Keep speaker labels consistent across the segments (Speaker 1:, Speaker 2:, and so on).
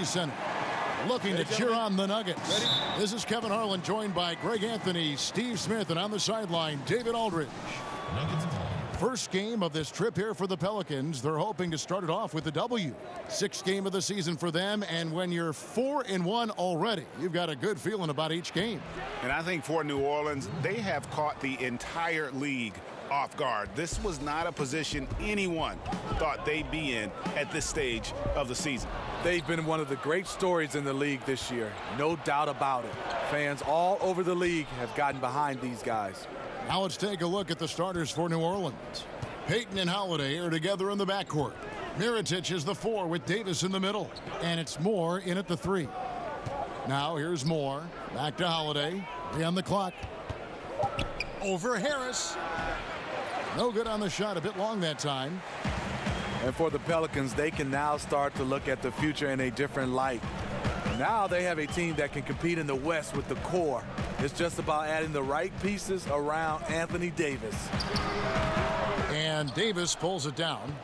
Speaker 1: Center. Looking to cheer on the Nuggets. This is Kevin Harlan, joined by Greg Anthony, Steve Smith, and on the sideline, David Aldridge. First game of this trip here for the Pelicans. They're hoping to start it off with a W. Sixth game of the season for them, and when you're 4-1 already, you've got a good feeling about each game.
Speaker 2: And I think for New Orleans, they have caught the entire league off guard. This was not a position anyone thought they'd be in at this stage of the season.
Speaker 3: They've been one of the great stories in the league this year. No doubt about it. Fans all over the league have gotten behind these guys.
Speaker 1: Now let's take a look at the starters for New Orleans. Payton and Holiday are together in the backcourt. Mirotic is the 4 with Davis in the middle. And it's Moore in at the 3. Now here's Moore. Back to Holiday. 3 on the clock. Over Harris. No good on the shot. A bit long that time.
Speaker 3: And for the Pelicans, they can now start to look at the future in a different light. Now they have a team that can compete in the West with the core. It's just about adding the right pieces around Anthony Davis.
Speaker 1: And Davis pulls it down.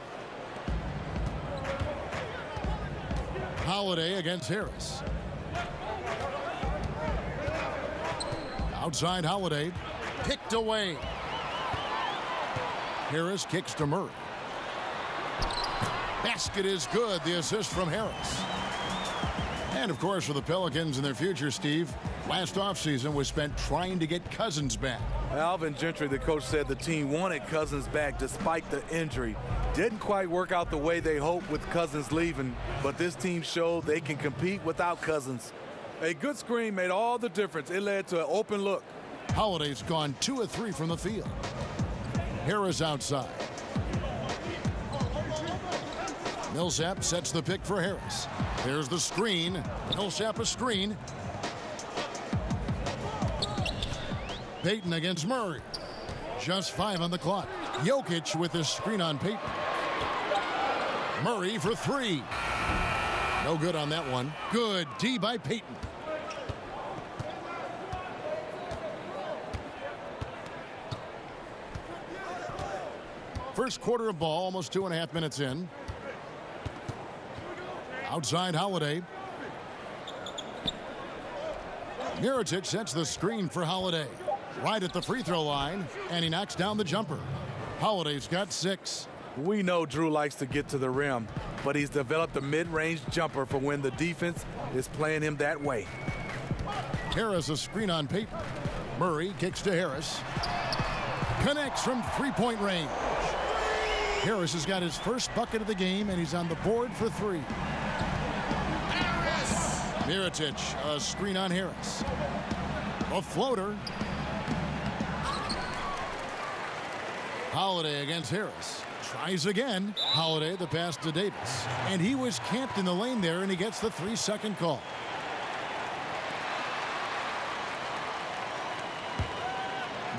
Speaker 1: Holiday against Harris. Outside Holiday. Kicked away. Harris kicks to Murray. Basket is good. The assist from Harris. And, of course, for the Pelicans and their future, Steve, last offseason was spent trying to get Cousins back.
Speaker 3: Alvin Gentry, the coach, said the team wanted Cousins back despite the injury. Didn't quite work out the way they hoped with Cousins leaving, but this team showed they can compete without Cousins. A good screen made all the difference. It led to an open look.
Speaker 1: Holiday's gone 2 of 3 from the field. Harris outside. Millsap sets the pick for Harris. There's the screen. Millsap a screen. Payton against Murray. Just 5 on the clock. Jokic with the screen on Payton. Murray for 3. No good on that one. Good D by Payton. First quarter of ball, almost 2.5 minutes in. Outside Holiday. Mirotic sets the screen for Holiday. Right at the free throw line, and he knocks down the jumper. Holiday's got 6.
Speaker 3: We know Drew likes to get to the rim, but he's developed a mid-range jumper for when the defense is playing him that way.
Speaker 1: Harris a screen on Payton. Murray kicks to Harris. Connects from three-point range. Harris has got his first bucket of the game, and he's on the board for 3. Mirotic, a screen on Harris. A floater. Holiday against Harris. Tries again. Holiday, the pass to Davis. And he was camped in the lane there, and he gets the 3-second call.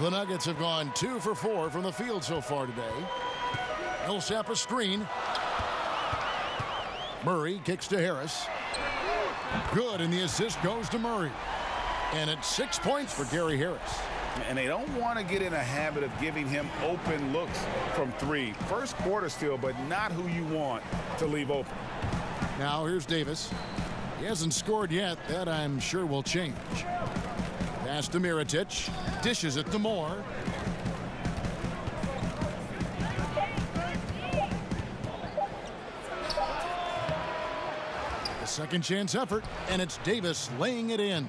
Speaker 1: The Nuggets have gone 2 for 4 from the field so far today. Millsap a screen. Murray kicks to Harris. Good, and the assist goes to Murray. And it's 6 points for Gary Harris.
Speaker 2: And they don't want to get in a habit of giving him open looks from 3. First quarter still, but not who you want to leave open.
Speaker 1: Now here's Davis. He hasn't scored yet. That I'm sure will change. Pass to Mirotic. Dishes it to Moore. Second chance effort, and it's Davis laying it in.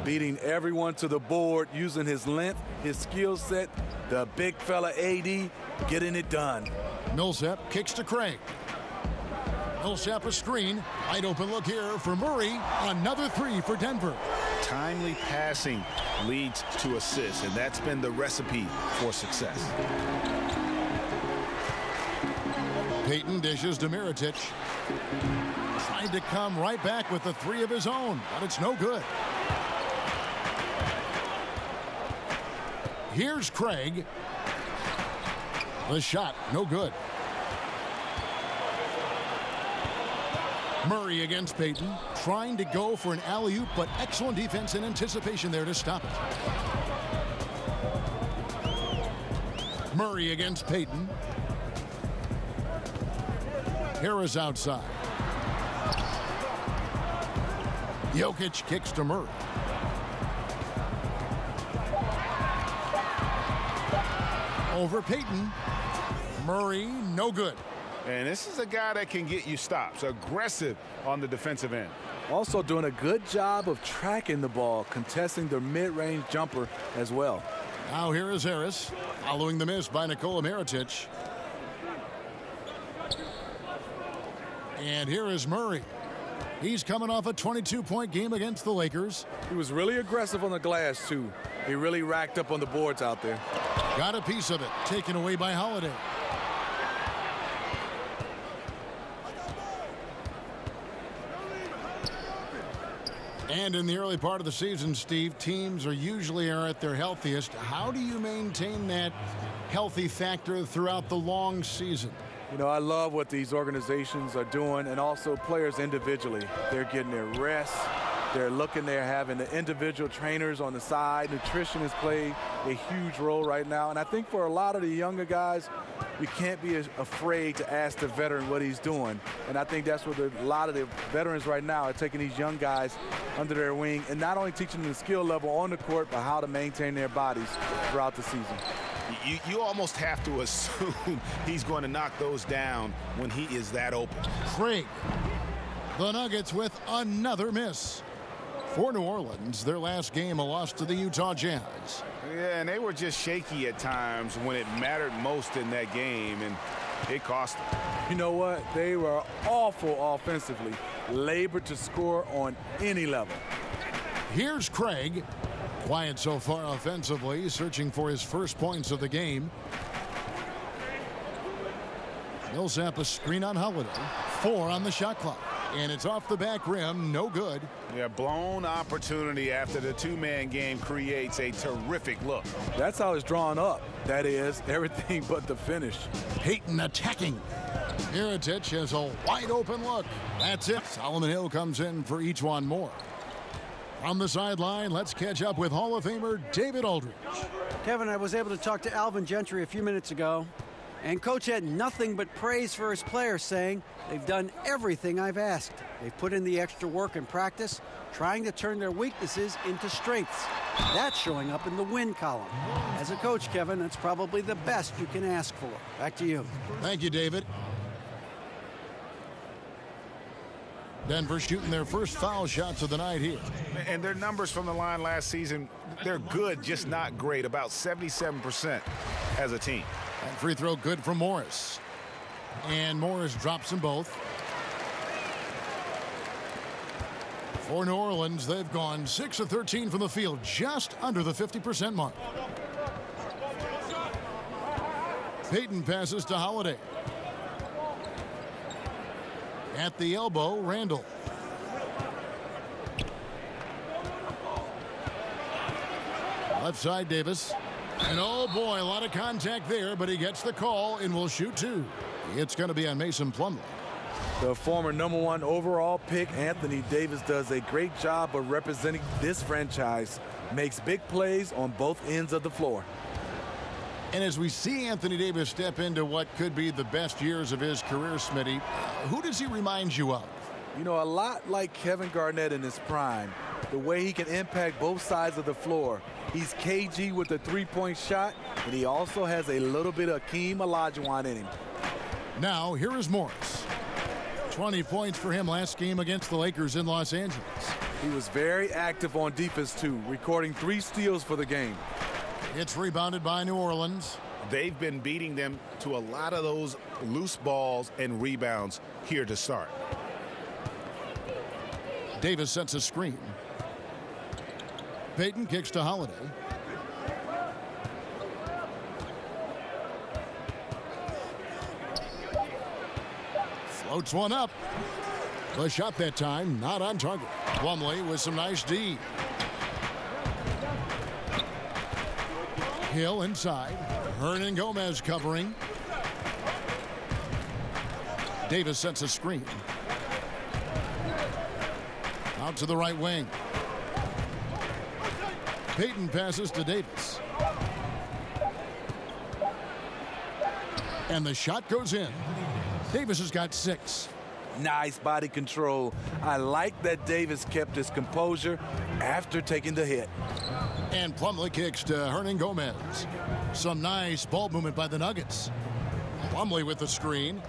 Speaker 3: Beating everyone to the board, using his length, his skill set, the big fella AD, getting it done.
Speaker 1: Millsap kicks to Craig. Millsap a screen. Wide open look here for Murray. Another 3 for Denver.
Speaker 2: Timely passing leads to assists, and that's been the recipe for success.
Speaker 1: Payton dishes to Mirotic. Tried to come right back with the 3 of his own, but it's no good. Here's Craig. The shot, no good. Murray against Payton, trying to go for an alley-oop, but excellent defense and anticipation there to stop it. Murray against Payton. Harris outside. Jokic kicks to Murray. Over Payton. Murray, no good.
Speaker 2: And this is a guy that can get you stops. Aggressive on the defensive end.
Speaker 3: Also doing a good job of tracking the ball, contesting the mid-range jumper as well.
Speaker 1: Now here is Harris, following the miss by Nikola Mirotic. And here is Murray. He's coming off a 22-point game against the Lakers.
Speaker 3: He was really aggressive on the glass, too. He really racked up on the boards out there.
Speaker 1: Got a piece of it, taken away by Holiday. And in the early part of the season, Steve, teams are usually at their healthiest. How do you maintain that healthy factor throughout the long season?
Speaker 3: You know, I love what these organizations are doing, and also players individually. They're getting their rest. They're having the individual trainers on the side. Nutrition has played a huge role right now. And I think for a lot of the younger guys, you can't be afraid to ask the veteran what he's doing. And I think that's what a lot of the veterans right now are taking these young guys under their wing and not only teaching them the skill level on the court, but how to maintain their bodies throughout the season.
Speaker 2: You almost have to assume he's going to knock those down when he is that open.
Speaker 1: Craig. The Nuggets with another miss. For New Orleans, their last game, a loss to the Utah Jazz.
Speaker 2: Yeah, and they were just shaky at times when it mattered most in that game, and it cost them.
Speaker 3: You know what? They were awful offensively, labored to score on any level.
Speaker 1: Here's Craig. Quiet so far offensively, searching for his first points of the game. Millsap a screen on Holiday. 4 on the shot clock. And it's off the back rim, no good.
Speaker 2: Yeah, blown opportunity after the two-man game creates a terrific look.
Speaker 3: That's how it's drawn up. That is, everything but the finish.
Speaker 1: Payton attacking. Mirotic has a wide open look. That's it. Solomon Hill comes in for each one more. From the sideline, let's catch up with Hall of Famer David Aldridge.
Speaker 4: Kevin, I was able to talk to Alvin Gentry a few minutes ago, and Coach had nothing but praise for his players, saying they've done everything I've asked. They've put in the extra work and practice, trying to turn their weaknesses into strengths. That's showing up in the win column. As a coach, Kevin, that's probably the best you can ask for. Back to you.
Speaker 1: Thank you, David. Denver shooting their first foul shots of the night here.
Speaker 2: And their numbers from the line last season, they're good, just not great. About 77% as a team.
Speaker 1: And free throw good from Morris. And Morris drops them both. For New Orleans, they've gone 6 of 13 from the field, just under the 50% mark. Payton passes to Holiday. At the elbow, Randall. Left side, Davis. And oh boy, a lot of contact there, but he gets the call and will shoot 2. It's going to be on Mason Plumlee.
Speaker 3: The former #1 overall pick, Anthony Davis, does a great job of representing this franchise. Makes big plays on both ends of the floor.
Speaker 1: And as we see Anthony Davis step into what could be the best years of his career, Smitty, who does he remind you of?
Speaker 3: You know, a lot like Kevin Garnett in his prime. The way he can impact both sides of the floor. He's KG with a three-point shot, and he also has a little bit of Hakeem Olajuwon in him.
Speaker 1: Now, here is Morris. 20 points for him last game against the Lakers in Los Angeles.
Speaker 3: He was very active on defense, too, recording 3 steals for the game.
Speaker 1: It's rebounded by New Orleans.
Speaker 2: They've been beating them to a lot of those loose balls and rebounds here to start.
Speaker 1: Davis sets a screen. Payton kicks to Holiday. Floats one up. The shot that time not on target. Plumlee with some nice D. Hill inside. Hernan Gomez covering. Davis sets a screen. Out to the right wing. Payton passes to Davis. And the shot goes in. Davis has got 6.
Speaker 3: Nice body control. I like that Davis kept his composure after taking the hit.
Speaker 1: And Plumlee kicks to Hernan Gomez. Some nice ball movement by the Nuggets. Plumlee with the screen.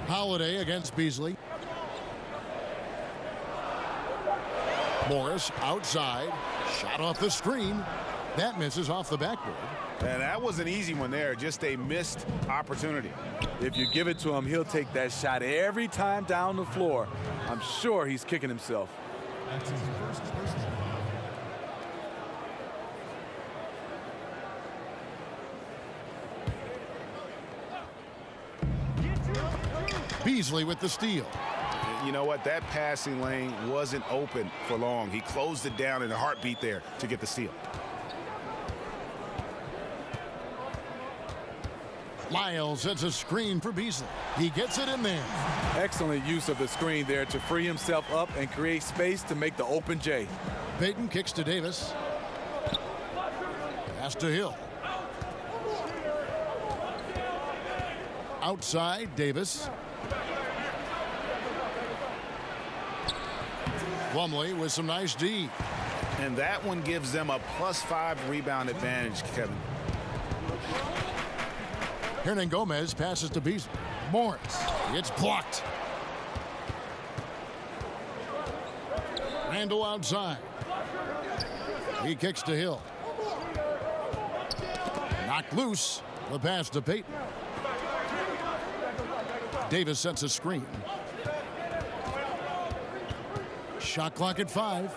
Speaker 1: Holiday against Beasley. Morris outside. Shot off the screen. That misses off the backboard.
Speaker 2: And that was an easy one there, just a missed opportunity.
Speaker 3: If you give it to him, he'll take that shot every time down the floor. I'm sure he's kicking himself.
Speaker 1: Beasley with the steal.
Speaker 2: You know what? That passing lane wasn't open for long. He closed it down in a heartbeat there to get the steal.
Speaker 1: Lyles sets a screen for Beasley. He gets it in there.
Speaker 3: Excellent use of the screen there to free himself up and create space to make the open J.
Speaker 1: Payton kicks to Davis. Pass to Hill. Outside, Davis. Plumlee with some nice D.
Speaker 2: And that one gives them a +5 rebound advantage, Kevin.
Speaker 1: Hernan Gomez passes to Beasley. Morris. It's blocked. Randall outside. He kicks to Hill. Knocked loose. The pass to Payton. Davis sets a screen. Shot clock at 5.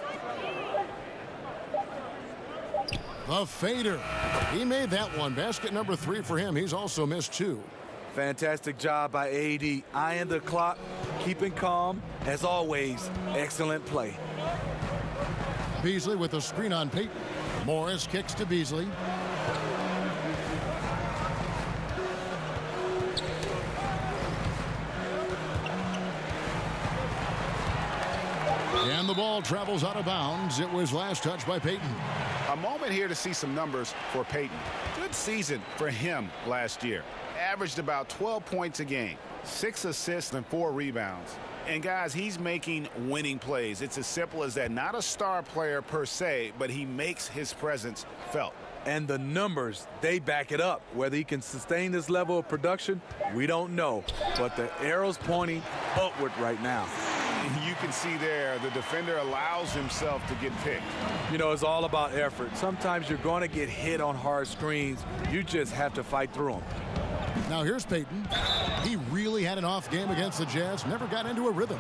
Speaker 1: The fader. He made that one. Basket number 3 for him. He's also missed 2.
Speaker 3: Fantastic job by AD. Eyeing the clock, keeping calm. As always, excellent play.
Speaker 1: Beasley with a screen on Payton. Morris kicks to Beasley. And the ball travels out of bounds. It was last touched by Payton.
Speaker 2: A moment here to see some numbers for Payton. Good season for him last year. Averaged about 12 points a game, 6 assists and 4 rebounds. And guys, he's making winning plays. It's as simple as that. Not a star player per se, but he makes his presence felt.
Speaker 3: And the numbers, they back it up. Whether he can sustain this level of production, we don't know. But the arrow's pointing upward right now.
Speaker 2: You can see there the defender allows himself to get picked.
Speaker 3: You know, it's all about effort. Sometimes you're going to get hit on hard screens. You just have to fight through them.
Speaker 1: Now here's Payton. He really had an off game against the Jazz. Never got into a rhythm.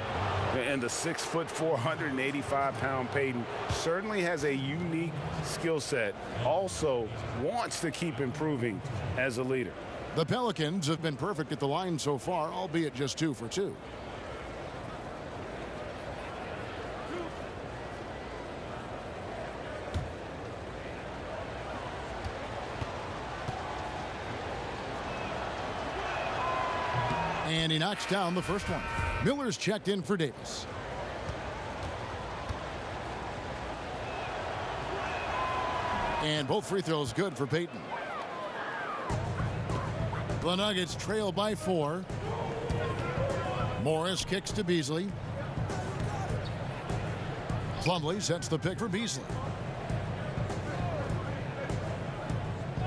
Speaker 2: And the 6'4", 185-pound Payton certainly has a unique skill set. Also wants to keep improving as a leader.
Speaker 1: The Pelicans have been perfect at the line so far, albeit just 2 for 2. And he knocks down the first one. Miller's checked in for Davis. And both free throws good for Payton. The Nuggets trail by 4. Morris kicks to Beasley. Plumlee sets the pick for Beasley.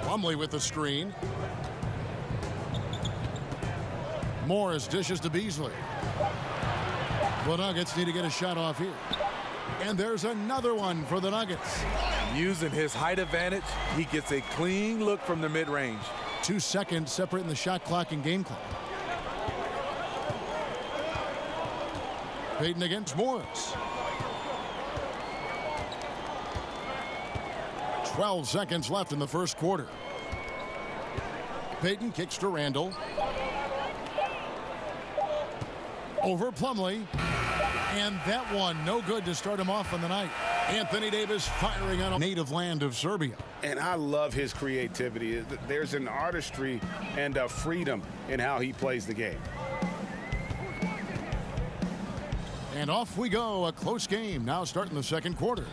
Speaker 1: Plumlee with the screen. Morris dishes to Beasley. The Nuggets need to get a shot off here. And there's another one for the Nuggets.
Speaker 3: Using his height advantage, he gets a clean look from the mid-range.
Speaker 1: 2 seconds separating the shot clock and game clock. Payton against Morris. 12 seconds left in the first quarter. Payton kicks to Randall. Over Plumlee. And that one no good to start him off on the night. Anthony Davis firing on a native land of Serbia.
Speaker 2: And I love his creativity. There's an artistry and a freedom in how he plays the game.
Speaker 1: And off we go. A close game now starting the second quarter.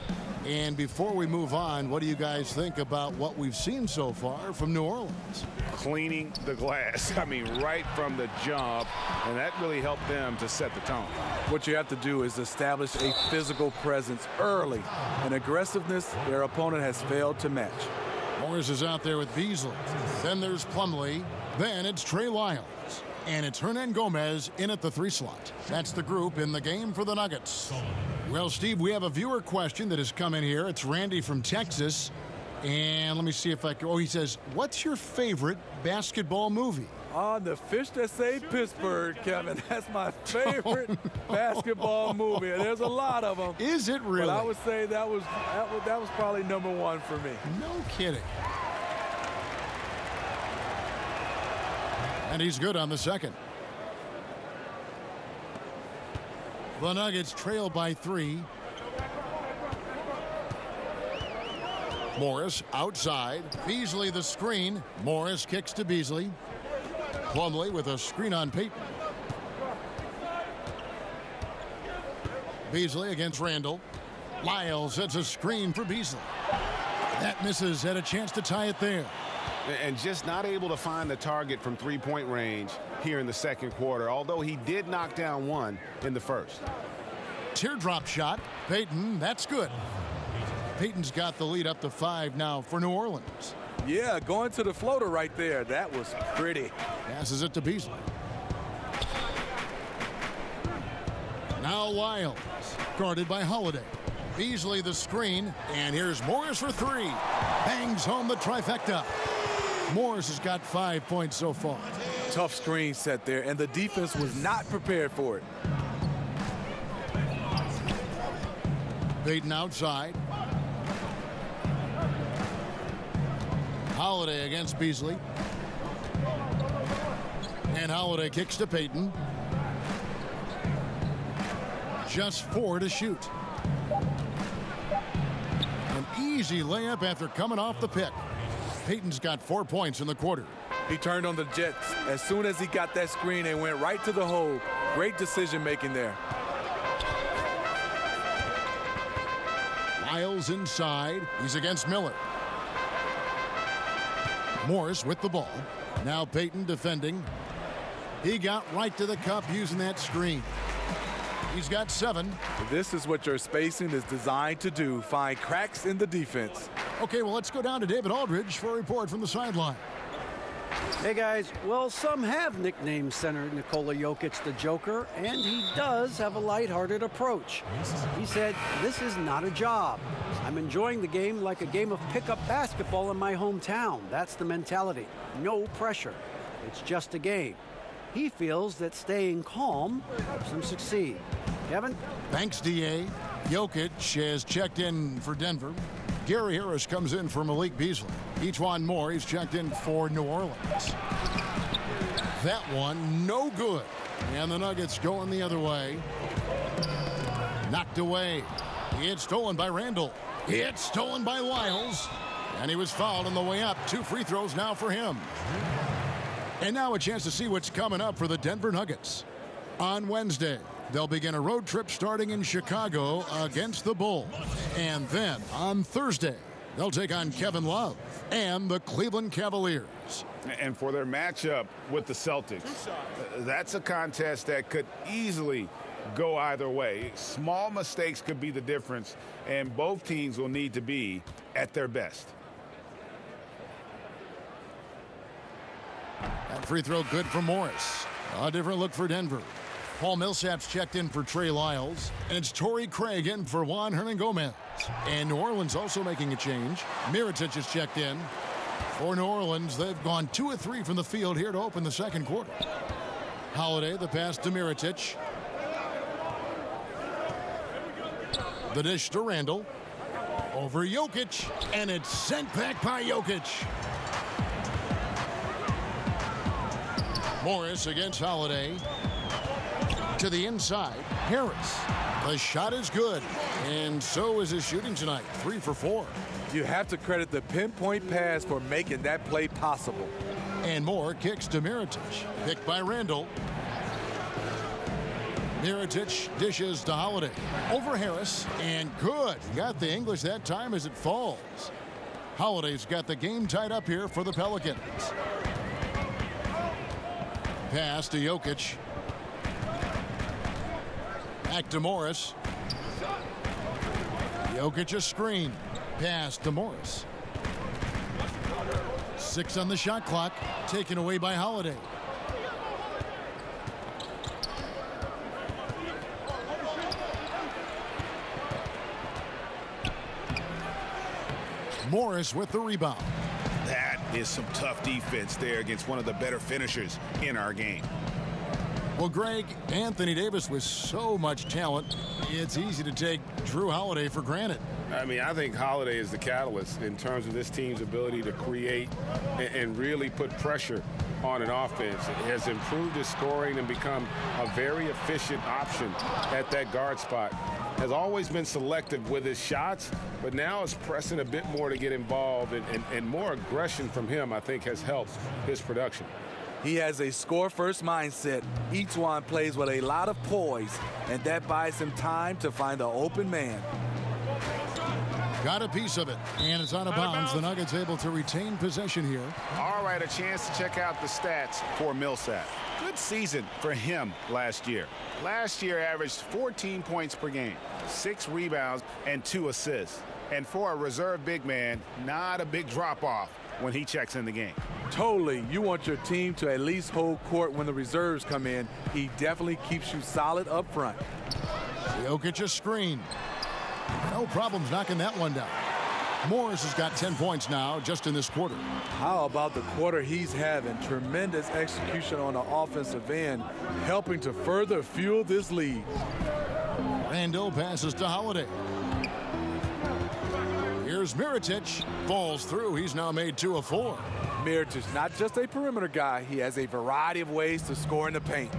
Speaker 1: And before we move on, what do you guys think about what we've seen so far from New Orleans?
Speaker 2: Cleaning the glass. I mean, right from the jump, and that really helped them to set the tone.
Speaker 3: What you have to do is establish a physical presence early, and aggressiveness their opponent has failed to match.
Speaker 1: Morris is out there with Beasley. Then there's Plumlee. Then it's Trey Lyles. And it's Hernan Gomez in at the 3 slot. That's the group in the game for the Nuggets. Well, Steve, we have a viewer question that has come in here. It's Randy from Texas. And let me see if I can. Oh, he says, what's your favorite basketball movie?
Speaker 3: The Fish That Saved Pittsburgh, Kevin. That's my favorite basketball movie. And there's a lot of them.
Speaker 1: Is it really?
Speaker 3: But I would say that was probably number 1 for me.
Speaker 1: No kidding. And he's good on the second. The Nuggets trail by 3. Morris outside. Beasley the screen. Morris kicks to Beasley. Plumlee with a screen on Payton. Beasley against Randall. Lyles sets a screen for Beasley. That misses. Had a chance to tie it there.
Speaker 2: And just not able to find the target from three-point range here in the second quarter, although he did knock down 1 in the first.
Speaker 1: Teardrop shot. Payton, that's good. Payton's got the lead up to 5 now for New Orleans.
Speaker 3: Yeah, going to the floater right there. That was pretty.
Speaker 1: Passes it to Beasley. Now Lyles, guarded by Holiday. Beasley the screen, and here's Morris for 3. Bangs home the trifecta. Morris has got 5 points so far.
Speaker 3: Tough screen set there, and the defense was not prepared for it.
Speaker 1: Payton outside. Holiday against Beasley. And Holiday kicks to Payton. Just 4 to shoot. An easy layup after coming off the pick. Payton's got 4 points in the quarter.
Speaker 3: He turned on the Jets as soon as he got that screen and went right to the hole. Great decision making there.
Speaker 1: Lyles inside. He's against Miller. Morris with the ball. Now Payton defending. He got right to the cup using that screen. He's got 7.
Speaker 3: This is what your spacing is designed to do. Find cracks in the defense.
Speaker 1: Okay, well, let's go down to David Aldridge for a report from the sideline.
Speaker 4: Hey, guys. Well, some have nicknamed center Nikola Jokic the Joker, and he does have a lighthearted approach. He said, "This is not a job. I'm enjoying the game like a game of pickup basketball in my hometown. That's the mentality. No pressure. It's just a game." He feels that staying calm helps him succeed. Kevin?
Speaker 1: Thanks, D.A. Jokic has checked in for Denver. Gary Harris comes in for Malik Beasley. Each Moore, he's checked in for New Orleans. That one, no good. And the Nuggets going the other way. Knocked away. It's stolen by Randall. It's stolen by Lyles. And he was fouled on the way up. 2 free throws now for him. And now a chance to see what's coming up for the Denver Nuggets. On Wednesday, they'll begin a road trip starting in Chicago against the Bulls. And then on Thursday, they'll take on Kevin Love and the Cleveland Cavaliers.
Speaker 2: And for their matchup with the Celtics, that's a contest that could easily go either way. Small mistakes could be the difference, and both teams will need to be at their best.
Speaker 1: That free throw good for Morris. A different look for Denver. Paul Millsap's checked in for Trey Lyles. And it's Torrey Craig in for Juan Hernan-Gomez. And New Orleans also making a change. Mirotic is checked in. For New Orleans, they've gone 2 of 3 from the field here to open the second quarter. Holiday, the pass to Mirotic. The dish to Randall. Over Jokic. And it's sent back by Jokic. Morris against Holiday. To the inside. Harris. The shot is good. And so is his shooting tonight. 3 for 4.
Speaker 3: You have to credit the pinpoint pass for making that play possible.
Speaker 1: And Moore kicks to Mirotic. Picked by Randall. Mirotic dishes to Holiday. Over Harris, and good. Got the English that time as it falls. Holiday's got the game tied up here for the Pelicans. Pass to Jokic. Back to Morris. Jokic a screen. Pass to Morris. 6 on the shot clock. Taken away by Holiday. Morris with the rebound.
Speaker 2: That is some tough defense there against one of the better finishers in our game.
Speaker 1: Well, Greg, Anthony Davis with so much talent, it's easy to take Drew Holiday for granted.
Speaker 5: I mean, I think Holiday is the catalyst in terms of this team's ability to create and really put pressure on an offense. It has improved his scoring and become a very efficient option at that guard spot. Has always been selective with his shots, but now is pressing a bit more to get involved, and more aggression from him, I think, has helped his production.
Speaker 3: He has a score-first mindset. Each one plays with a lot of poise, and that buys him time to find the open man.
Speaker 1: Got a piece of it, and it's out of bounds. The Nuggets able to retain possession here.
Speaker 2: All right, a chance to check out the stats for Millsap. Good season for him last year. Last year averaged 14 points per game, 6 rebounds, and 2 assists. And for a reserve big man, not a big drop-off when he checks in the game.
Speaker 3: Totally. You want your team to at least hold court when the reserves come in. He definitely keeps you solid up front.
Speaker 1: Jokic a screen. No problems knocking that one down. Morris has got 10 points now just in this quarter.
Speaker 3: How about the quarter he's having? Tremendous execution on the offensive end, helping to further fuel this lead.
Speaker 1: Randall passes to Holiday. Here's Mirotic. Falls through. He's now made 2 of 4.
Speaker 3: Mirotic, not just a perimeter guy. He has a variety of ways to score in the paint.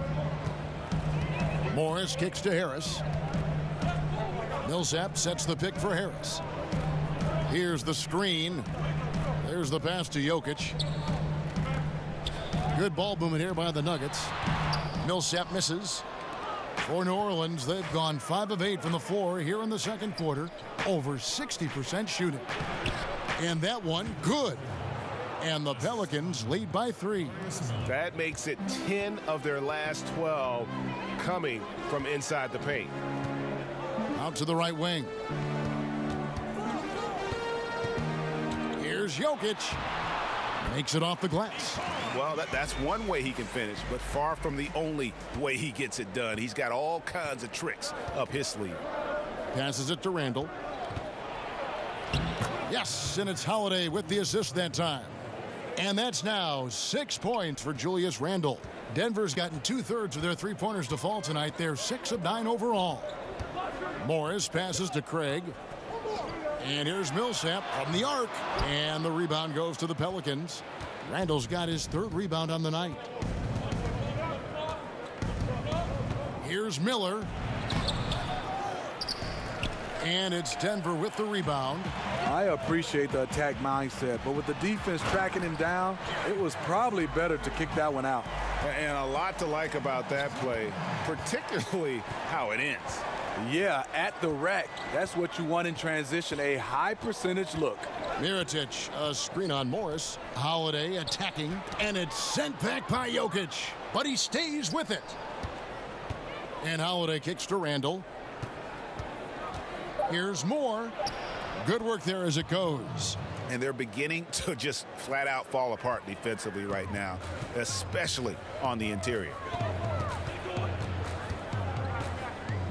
Speaker 1: Morris kicks to Harris. Millsap sets the pick for Harris. Here's the screen. There's the pass to Jokic. Good ball movement here by the Nuggets. Millsap misses. For New Orleans, they've gone 5 of 8 from the floor here in the second quarter. Over 60% shooting. And that one, good. And the Pelicans lead by 3.
Speaker 5: That makes it 10 of their last 12 coming from inside the paint.
Speaker 1: Out to the right wing. Here's Jokic. Makes it off the glass.
Speaker 2: Well, that's one way he can finish, but far from the only way he gets it done. He's got all kinds of tricks up his sleeve.
Speaker 1: Passes it to Randall. Yes, and it's Holiday with the assist that time. And that's now 6 points for Julius Randle. Denver's gotten 2/3 of their three-pointers to fall tonight. They're 6 of 9 overall. Morris passes to Craig. And here's Millsap from the arc. And the rebound goes to the Pelicans. Randall's got his 3rd rebound on the night. Here's Miller. And it's Denver with the rebound.
Speaker 3: I appreciate the attack mindset, but with the defense tracking him down, it was probably better to kick that one out.
Speaker 5: And a lot to like about that play, particularly how it ends.
Speaker 3: Yeah, at the rack. That's what you want in transition, a high percentage look.
Speaker 1: Mirotic, a screen on Morris. Holiday attacking, and it's sent back by Jokic, but he stays with it. And Holiday kicks to Randall. Here's Moore. Good work there as it goes.
Speaker 2: And they're beginning to just flat out fall apart defensively right now, especially on the interior.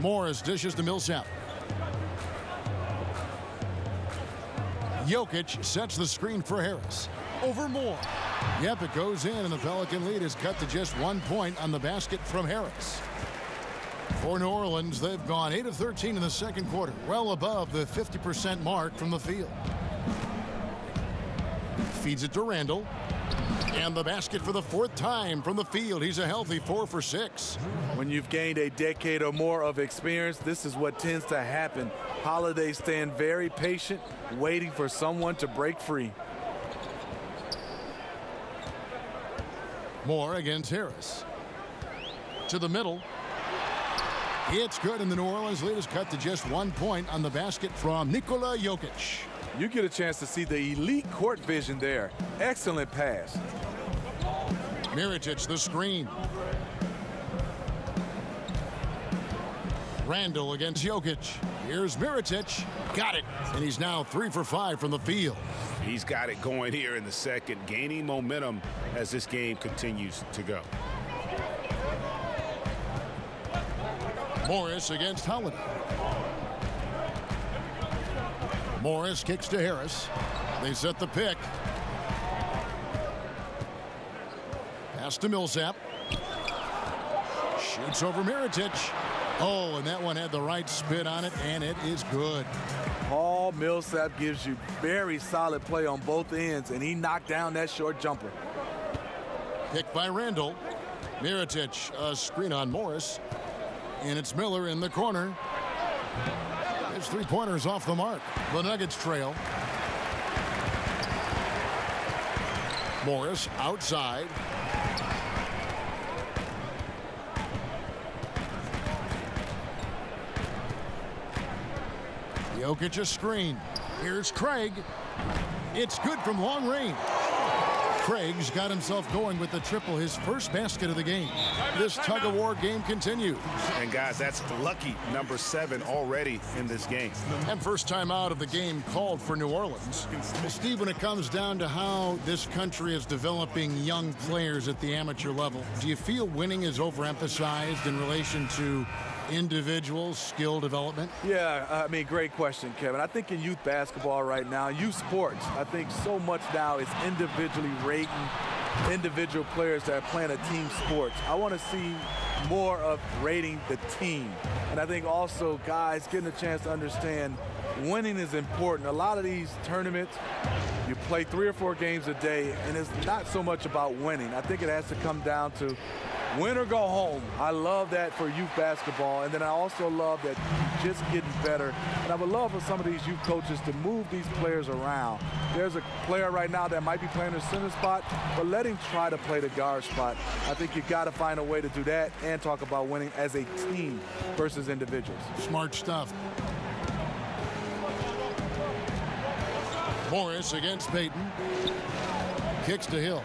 Speaker 1: Morris dishes to Millsap. Jokic sets the screen for Harris. Over Moore. Yep, it goes in, and the Pelican lead is cut to just 1 point on the basket from Harris. For New Orleans, they've gone 8 of 13 in the second quarter, well above the 50% mark from the field. Feeds it to Randall. And the basket for the 4th time from the field. He's a healthy 4 for 6.
Speaker 3: When you've gained a decade or more of experience, this is what tends to happen. Holiday staying very patient, waiting for someone to break free.
Speaker 1: Moore against Harris. To the middle. It's good, and the New Orleans lead is cut to just 1 point on the basket from Nikola Jokic.
Speaker 3: You get a chance to see the elite court vision there. Excellent pass.
Speaker 1: Mirotic the screen. Randall against Jokic. Here's Mirotic. Got it. And he's now 3 for 5 from the field.
Speaker 2: He's got it going here in the second, gaining momentum as this game continues to go.
Speaker 1: Morris against Holiday. Morris kicks to Harris. They set the pick. Pass to Millsap. Shoots over Mirotic. Oh, and that one had the right spin on it, and it is good.
Speaker 3: Paul Millsap gives you very solid play on both ends, and he knocked down that short jumper.
Speaker 1: Picked by Randall. Mirotic, a screen on Morris. And it's Miller in the corner. His three-pointers off the mark. The Nuggets trail. Morris outside. Jokic a screen. Here's Craig. It's good from long range. Craig's got himself going with the triple, his first basket of the game. This tug-of-war game continues.
Speaker 2: And guys, that's lucky number 7 already in this game.
Speaker 1: And first time out of the game called for New Orleans. Steve, when it comes down to how this country is developing young players at the amateur level, do you feel winning is overemphasized in relation to individual skill development?
Speaker 3: Yeah, I mean, great question, Kevin. I think in youth basketball right now, youth sports, I think so much now is individually rating individual players that are playing a team sports. I want to see more of rating the team. And I think also guys getting a chance to understand winning is important. A lot of these tournaments, you play 3 or 4 games a day, and it's not so much about winning. I think it has to come down to win or go home. I love that for youth basketball, and then I also love that you're just getting better. And I would love for some of these youth coaches to move these players around. There's a player right now that might be playing the center spot, but let him try to play the guard spot. I think you got to find a way to do that and talk about winning as a team versus individuals.
Speaker 1: Smart stuff. Morris against Payton. Kicks to Hill.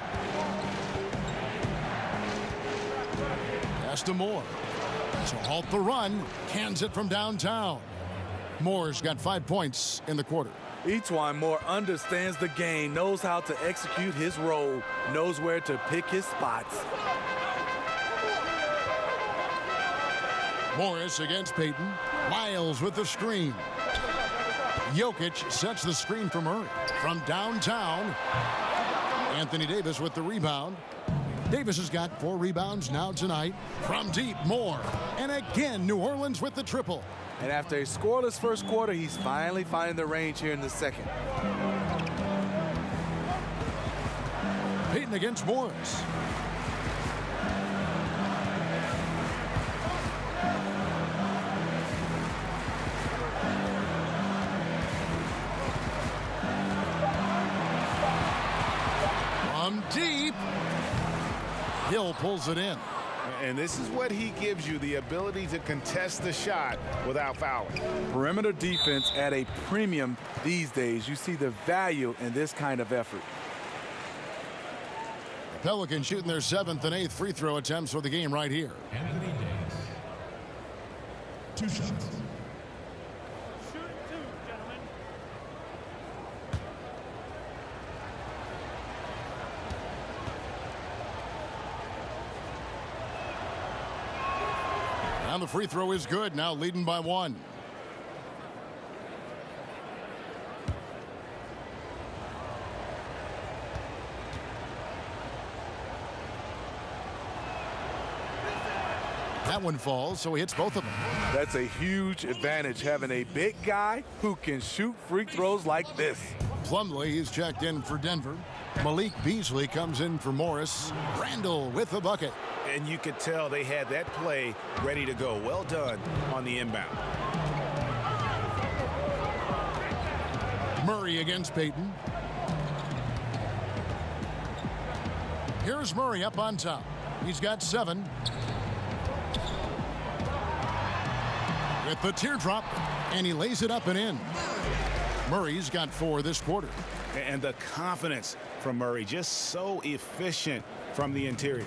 Speaker 1: Pass to Moore. So halt the run. Cans it from downtown. Moore's got 5 points in the quarter.
Speaker 3: Each Moore understands the game, knows how to execute his role, knows where to pick his spots.
Speaker 1: Morris against Payton. Miles with the screen. Jokic sets the screen for Murray. From downtown, Anthony Davis with the rebound. Davis has got 4 rebounds now tonight. From deep, Moore. And again, New Orleans with the triple.
Speaker 3: And after a scoreless first quarter, he's finally finding the range here in the second.
Speaker 1: Payton against Morris. From deep. Hill pulls it in.
Speaker 2: And this is what he gives you, the ability to contest the shot without fouling.
Speaker 3: Perimeter defense at a premium these days. You see the value in this kind of effort.
Speaker 1: The Pelicans shooting their 7th and 8th free throw attempts for the game right here.
Speaker 6: Anthony Davis. 2 shots.
Speaker 1: And the free throw is good, now leading by 1. That one falls, so he hits both of them.
Speaker 3: That's a huge advantage, having a big guy who can shoot free throws like this.
Speaker 1: Plumlee, he's checked in for Denver. Malik Beasley comes in for Morris. Randall with the bucket.
Speaker 2: And you could tell they had that play ready to go. Well done on the inbound.
Speaker 1: Murray against Payton. Here's Murray up on top. He's got 7. with the teardrop, and he lays it up and in. Murray's got 4 this quarter.
Speaker 2: And the confidence from Murray, just so efficient from the interior.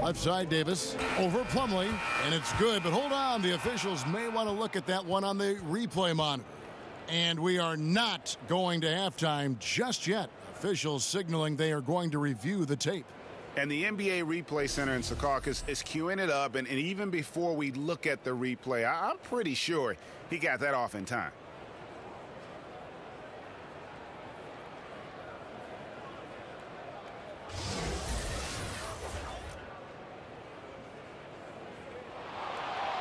Speaker 1: Left side, Davis over Plumlee, and it's good, but hold on. The officials may want to look at that one on the replay monitor. And we are not going to halftime just yet. Officials signaling they are going to review the tape.
Speaker 2: And the NBA Replay Center in Secaucus is queuing it up, and even before we look at the replay, I'm pretty sure he got that off in time.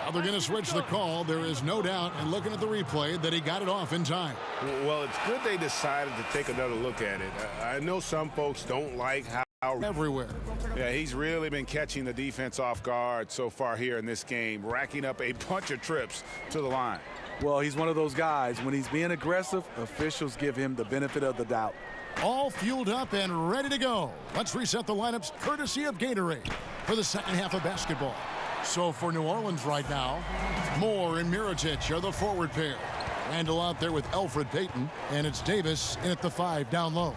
Speaker 1: Now they're going to switch the call. There is no doubt, and looking at the replay, that he got it off in time.
Speaker 5: Well, it's good they decided to take another look at it. I know some folks don't like how
Speaker 1: Everywhere.
Speaker 2: Yeah, he's really been catching the defense off guard so far here in this game, racking up a bunch of trips to the line.
Speaker 3: Well, he's one of those guys. When he's being aggressive, officials give him the benefit of the doubt.
Speaker 1: All fueled up and ready to go. Let's reset the lineups courtesy of Gatorade for the second half of basketball. So for New Orleans right now, Moore and Mirotic are the forward pair. Randall out there with Elfrid Payton, and it's Davis in at the 5 down low.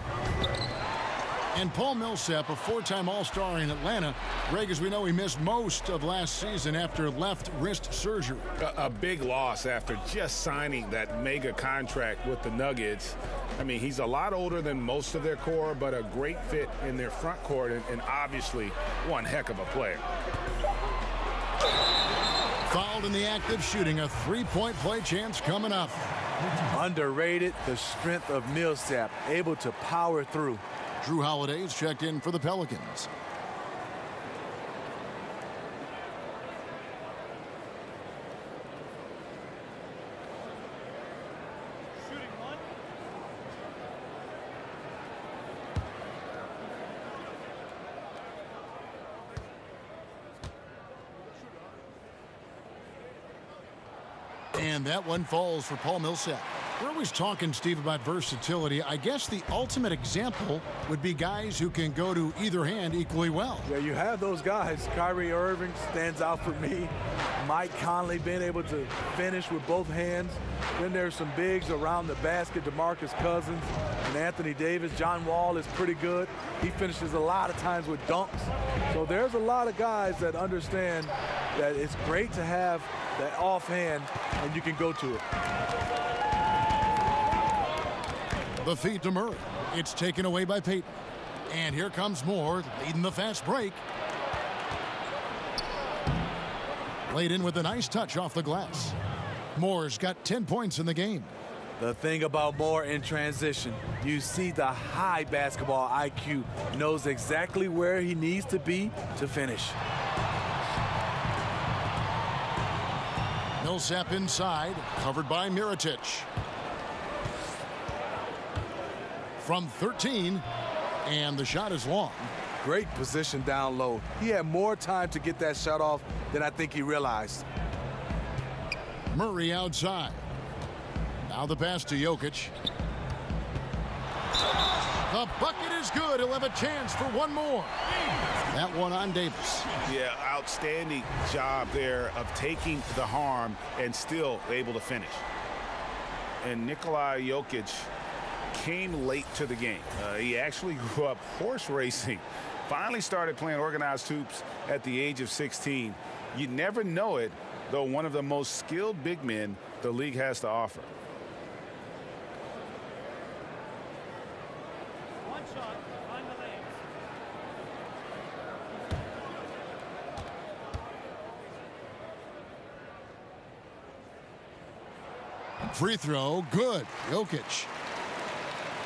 Speaker 1: And Paul Millsap, a 4-time All-Star in Atlanta. Greg, as we know, he missed most of last season after left wrist surgery.
Speaker 5: a big loss after just signing that mega contract with the Nuggets. I mean, he's a lot older than most of their core, but a great fit in their front court, and obviously one heck of a player.
Speaker 1: Fouled in the act of shooting. A 3-point play chance coming up.
Speaker 3: Underrated, the strength of Millsap, able to power through.
Speaker 1: Drew Holiday's checked in for the Pelicans. And that one falls for Paul Millsap. We're always talking, Steve, about versatility. I guess the ultimate example would be guys who can go to either hand equally well.
Speaker 3: Yeah, you have those guys. Kyrie Irving stands out for me. Mike Conley being able to finish with both hands. Then there's some bigs around the basket, DeMarcus Cousins and Anthony Davis. John Wall is pretty good. He finishes a lot of times with dunks. So there's a lot of guys that understand that it's great to have that offhand and you can go to it.
Speaker 1: The feed to Murray. It's taken away by Payton. And here comes Moore leading the fast break. Laid in with a nice touch off the glass. Moore's got 10 points in the game.
Speaker 3: The thing about Moore in transition, you see the high basketball IQ, knows exactly where he needs to be to finish.
Speaker 1: Millsap inside, covered by Mirotic. From 13, and the shot is long.
Speaker 3: Great position down low. He had more time to get that shot off than I think he realized.
Speaker 1: Murray outside. Now the pass to Jokic. The bucket is good. He'll have a chance for one more. That one on Davis.
Speaker 2: Yeah, outstanding job there of taking the harm and still able to finish. And Nikola Jokic came late to the game. He actually grew up horse racing. Finally started playing organized hoops at the age of 16. You never know it, though, one of the most skilled big men the league has to offer.
Speaker 7: One shot, find the lanes.
Speaker 1: Free throw, good. Jokic.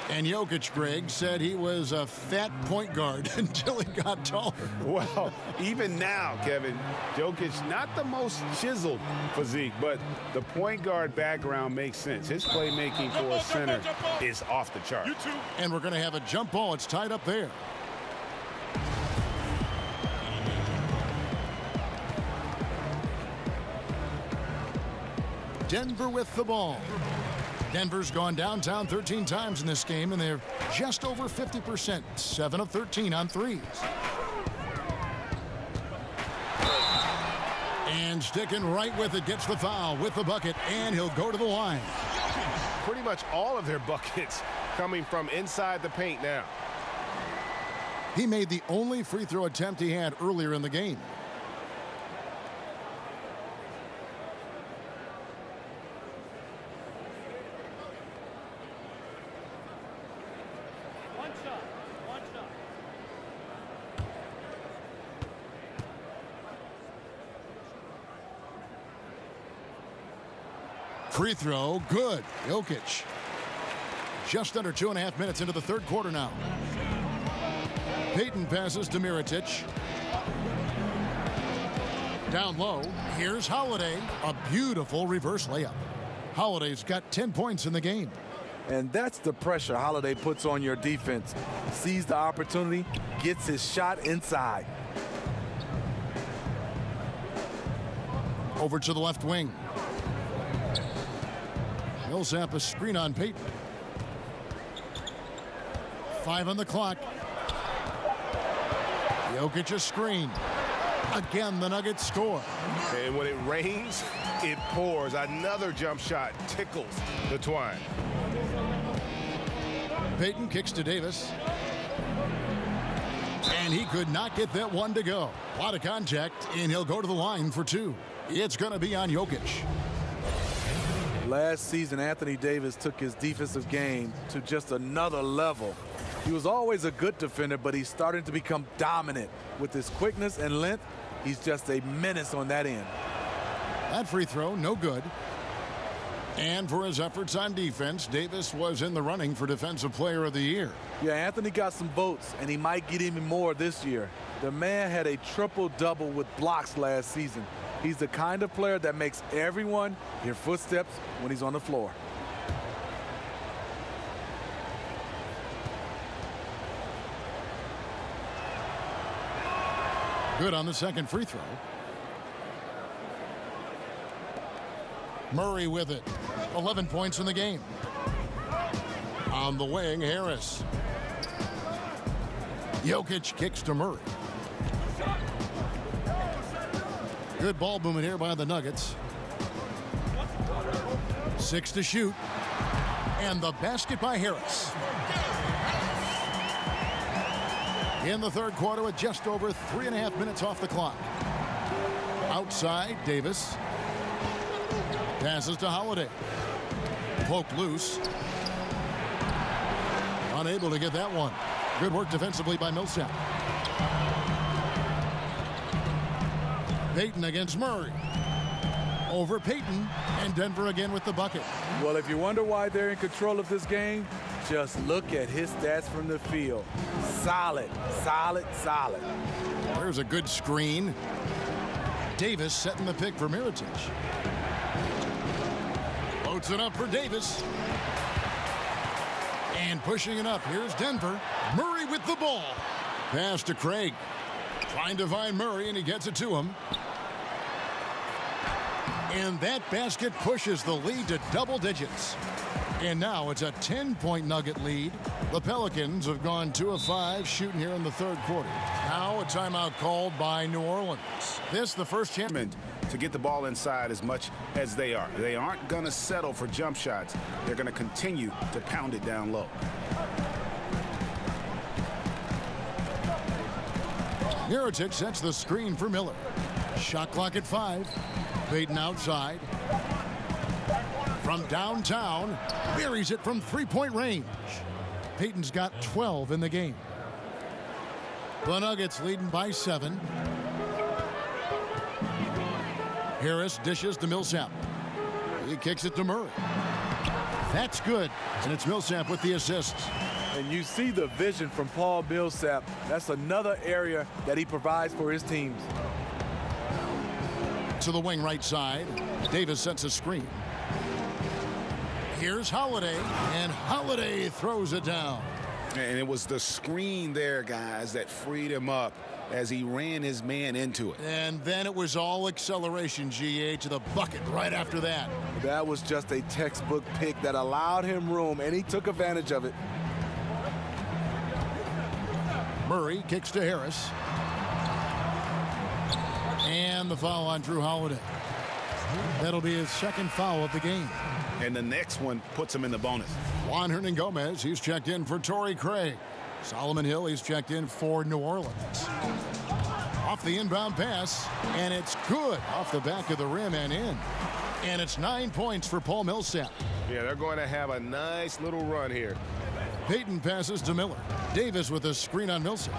Speaker 1: And Jokic, Greg, said he was a fat point guard until he got taller.
Speaker 5: Well, even now, Kevin, Jokic, not the most chiseled physique, but the point guard background makes sense. His playmaking for a center is off the chart.
Speaker 1: And we're going to have a jump ball. It's tied up there. Denver with the ball. Denver's gone downtown 13 times in this game, and they're just over 50%, 7 of 13 on threes. And sticking right with it, gets the foul with the bucket, and he'll go to the line.
Speaker 5: Pretty much all of their buckets coming from inside the paint now.
Speaker 1: He made the only free throw attempt he had earlier in the game.
Speaker 7: One shot. One shot.
Speaker 1: Free throw, good. Jokic. Just under 2.5 minutes into the third quarter now. Payton passes to Mirotic. Down low, here's Holiday. A beautiful reverse layup. Holiday's got 10 points in the game.
Speaker 3: And that's the pressure Holiday puts on your defense. Sees the opportunity, gets his shot inside.
Speaker 1: Over to the left wing. Millsap a screen on Payton. 5 on the clock. Jokic a screen. Again, the Nuggets score.
Speaker 5: And when it rains, it pours. Another jump shot tickles the twine.
Speaker 1: Payton kicks to Davis. And he could not get that one to go. A lot of contact, and he'll go to the line for 2. It's going to be on Jokic.
Speaker 3: Last season, Anthony Davis took his defensive game to just another level. He was always a good defender, but he's starting to become dominant. With his quickness and length, he's just a menace on that end.
Speaker 1: That free throw, no good. And for his efforts on defense, Davis was in the running for Defensive Player of the Year.
Speaker 3: Yeah, Anthony got some votes, and he might get even more this year. The man had a triple-double with blocks last season. He's the kind of player that makes everyone hear footsteps when he's on the floor.
Speaker 1: Good on the second free throw. Murray with it. 11 points in the game. On the wing, Harris. Jokic kicks to Murray. Good ball movement here by the Nuggets. 6 to shoot. And the basket by Harris. In the third quarter with just over 3.5 minutes off the clock. Outside, Davis. Passes to Holiday. Poked loose. Unable to get that one. Good work defensively by Millsap. Payton against Murray. Over Payton, and Denver again with the bucket.
Speaker 3: Well, if you wonder why they're in control of this game, just look at his stats from the field. Solid, solid, solid.
Speaker 1: There's a good screen. Davis setting the pick for Mirotic. Loads it up for Davis. And pushing it up. Here's Denver. Murray with the ball. Pass to Craig. Trying to find Murray, and he gets it to him. And that basket pushes the lead to double digits. And now it's a 10-point Nugget lead. The Pelicans have gone 2 of 5 shooting here in the third quarter. Now a timeout called by New Orleans. This the first chance
Speaker 2: to get the ball inside as much as they are. They aren't going to settle for jump shots. They're going to continue to pound it down low.
Speaker 1: Mirotic sets the screen for Miller. Shot clock at 5. Payton outside. From downtown, buries it from 3-point range. Payton's got 12 in the game. The Nuggets leading by 7. Harris dishes to Millsap. He kicks it to Murray. That's good, and it's Millsap with the assists.
Speaker 3: And you see the vision from Paul Millsap. That's another area that he provides for his teams.
Speaker 1: To the wing right side. Davis sets a screen. Here's Holiday, and Holiday throws it down.
Speaker 2: And it was the screen there, guys, that freed him up as he ran his man into it.
Speaker 1: And then it was all acceleration, GA, to the bucket right after that.
Speaker 3: That was just a textbook pick that allowed him room, and he took advantage of it.
Speaker 1: Murray kicks to Harris. And And the foul on Drew Holiday. That'll be his second foul of the game.
Speaker 2: And the next one puts him in the bonus.
Speaker 1: Juan Hernan-Gomez, he's checked in for Torrey Craig. Solomon Hill, he's checked in for New Orleans. Off the inbound pass, and it's good off the back of the rim and in. And it's 9 points for Paul Millsap.
Speaker 5: Yeah, they're going to have a nice little run here.
Speaker 1: Payton passes to Miller. Davis with a screen on Millsap.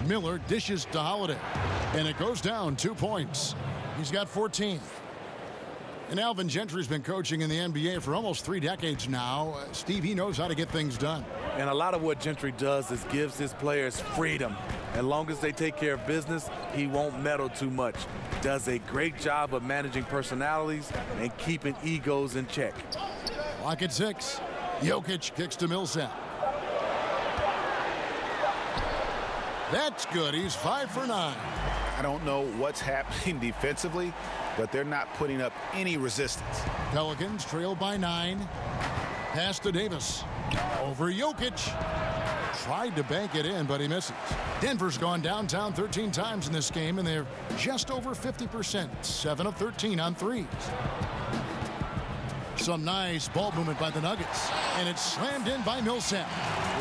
Speaker 1: Miller dishes to Holiday, and it goes down 2 points. He's got 14. And Alvin Gentry's been coaching in the NBA for almost 3 decades now. Steve, he knows how to get things done.
Speaker 3: And a lot of what Gentry does is gives his players freedom. As long as they take care of business, he won't meddle too much. Does a great job of managing personalities and keeping egos in check.
Speaker 1: Clock at 6. Jokic kicks to Millsap. That's good. He's 5 for 9.
Speaker 2: I don't know what's happening defensively, but they're not putting up any resistance.
Speaker 1: Pelicans trail by 9. Pass to Davis. Over Jokic. Tried to bank it in, but he misses. Denver's gone downtown 13 times in this game, and they're just over 50%. 7 of 13 on threes. Some nice ball movement by the Nuggets, and it's slammed in by Millsap.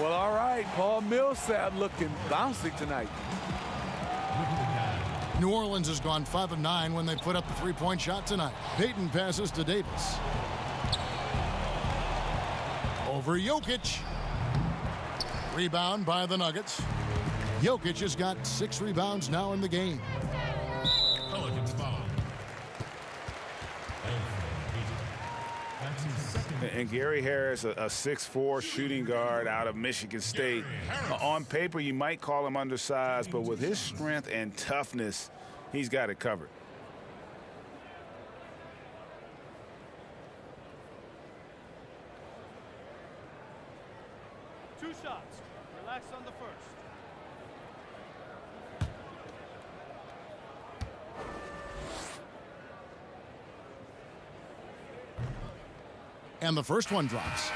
Speaker 3: Well, all right, Paul Millsap looking bouncy tonight.
Speaker 1: New Orleans has gone 5 of 9 when they put up the three-point shot tonight. Payton passes to Davis. Over Jokic. Rebound by the Nuggets. Jokic has got 6 rebounds now in the game.
Speaker 6: Pelicans foul.
Speaker 5: And Gary Harris, a 6'4" shooting guard out of Michigan State. On paper, you might call him undersized, but with his strength and toughness, he's got it covered.
Speaker 7: Two shots. Relax on the first.
Speaker 1: And the first one drops.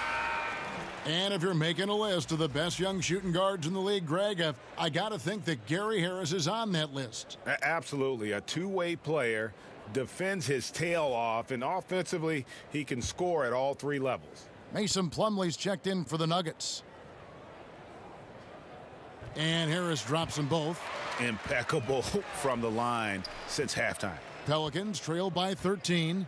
Speaker 1: And if you're making a list of the best young shooting guards in the league, Greg, I got to think that Gary Harris is on that list.
Speaker 5: Absolutely. A two-way player, defends his tail off, and offensively, he can score at all 3 levels.
Speaker 1: Mason Plumlee's checked in for the Nuggets. And Harris drops them both.
Speaker 2: Impeccable from the line since halftime.
Speaker 1: Pelicans trail by 13.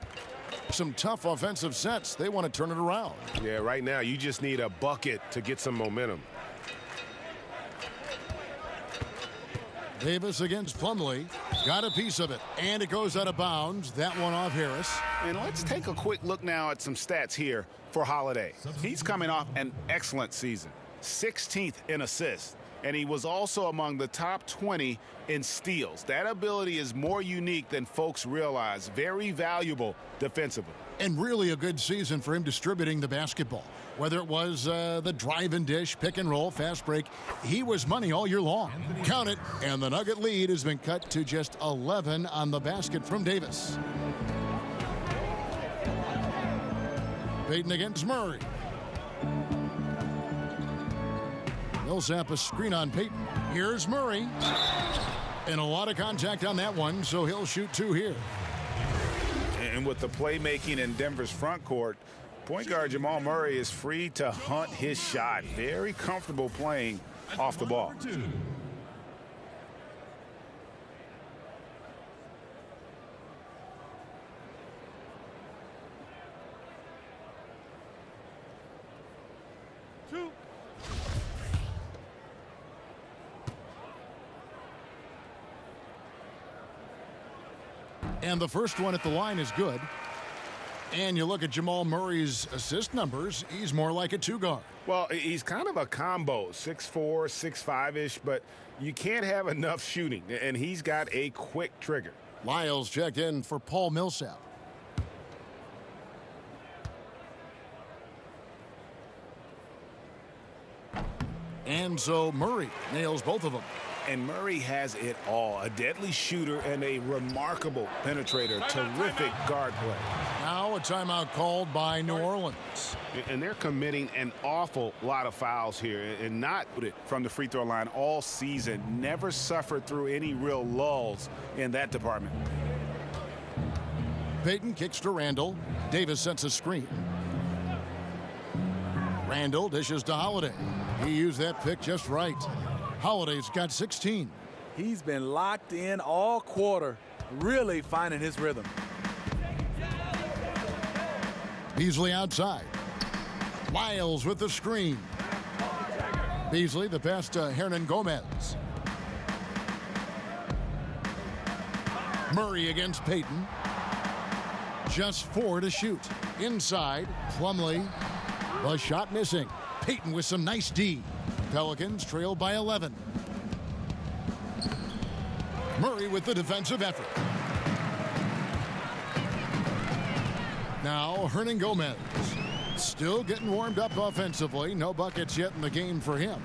Speaker 1: Some tough offensive sets. They want to turn it around.
Speaker 5: Yeah, right now you just need a bucket to get some momentum.
Speaker 1: Davis against Plumlee. Got a piece of it. And it goes out of bounds. That one off Harris.
Speaker 2: And let's take a quick look now at some stats here for Holiday. He's coming off an excellent season. 16th in assists. And he was also among the top 20 in steals. That ability is more unique than folks realize. Very valuable defensively.
Speaker 1: And really a good season for him distributing the basketball. Whether it was the drive and dish, pick and roll, fast break, he was money all year long. Count it, and the Nugget lead has been cut to just 11 on the basket from Davis. Payton against Murray. Millsap a screen on Payton. Here's Murray. And a lot of contact on that one, so he'll shoot 2 here.
Speaker 2: And with the playmaking in Denver's front court, point guard Jamal Murray is free to hunt his shot. Very comfortable playing off the ball.
Speaker 7: Two.
Speaker 1: And the first one at the line is good. And you look at Jamal Murray's assist numbers, he's more like a 2 guard.
Speaker 5: Well, he's kind of a combo, 6'4", 6'5"-ish, but you can't have enough shooting, and he's got a quick trigger.
Speaker 1: Lyles checked in for Paul Millsap. And so Murray nails both of them.
Speaker 2: And Murray has it all. A deadly shooter and a remarkable penetrator. Terrific guard play.
Speaker 1: Now a timeout called by New Orleans.
Speaker 5: And they're committing an awful lot of fouls here and not
Speaker 2: From the free throw line all season. Never suffered through any real lulls in that department.
Speaker 1: Payton kicks to Randall. Davis sets a screen. Randall dishes to Holiday. He used that pick just right. Holiday's got 16.
Speaker 3: He's been locked in all quarter, really finding his rhythm.
Speaker 1: Beasley outside. Lyles with the screen. Beasley, the pass to Hernan Gomez. Murray against Payton. Just 4 to shoot. Inside, Plumlee. The shot missing. Payton with some nice D. Pelicans trail by 11. Murray with the defensive effort. Now Hernan Gomez. Still getting warmed up offensively. No buckets yet in the game for him.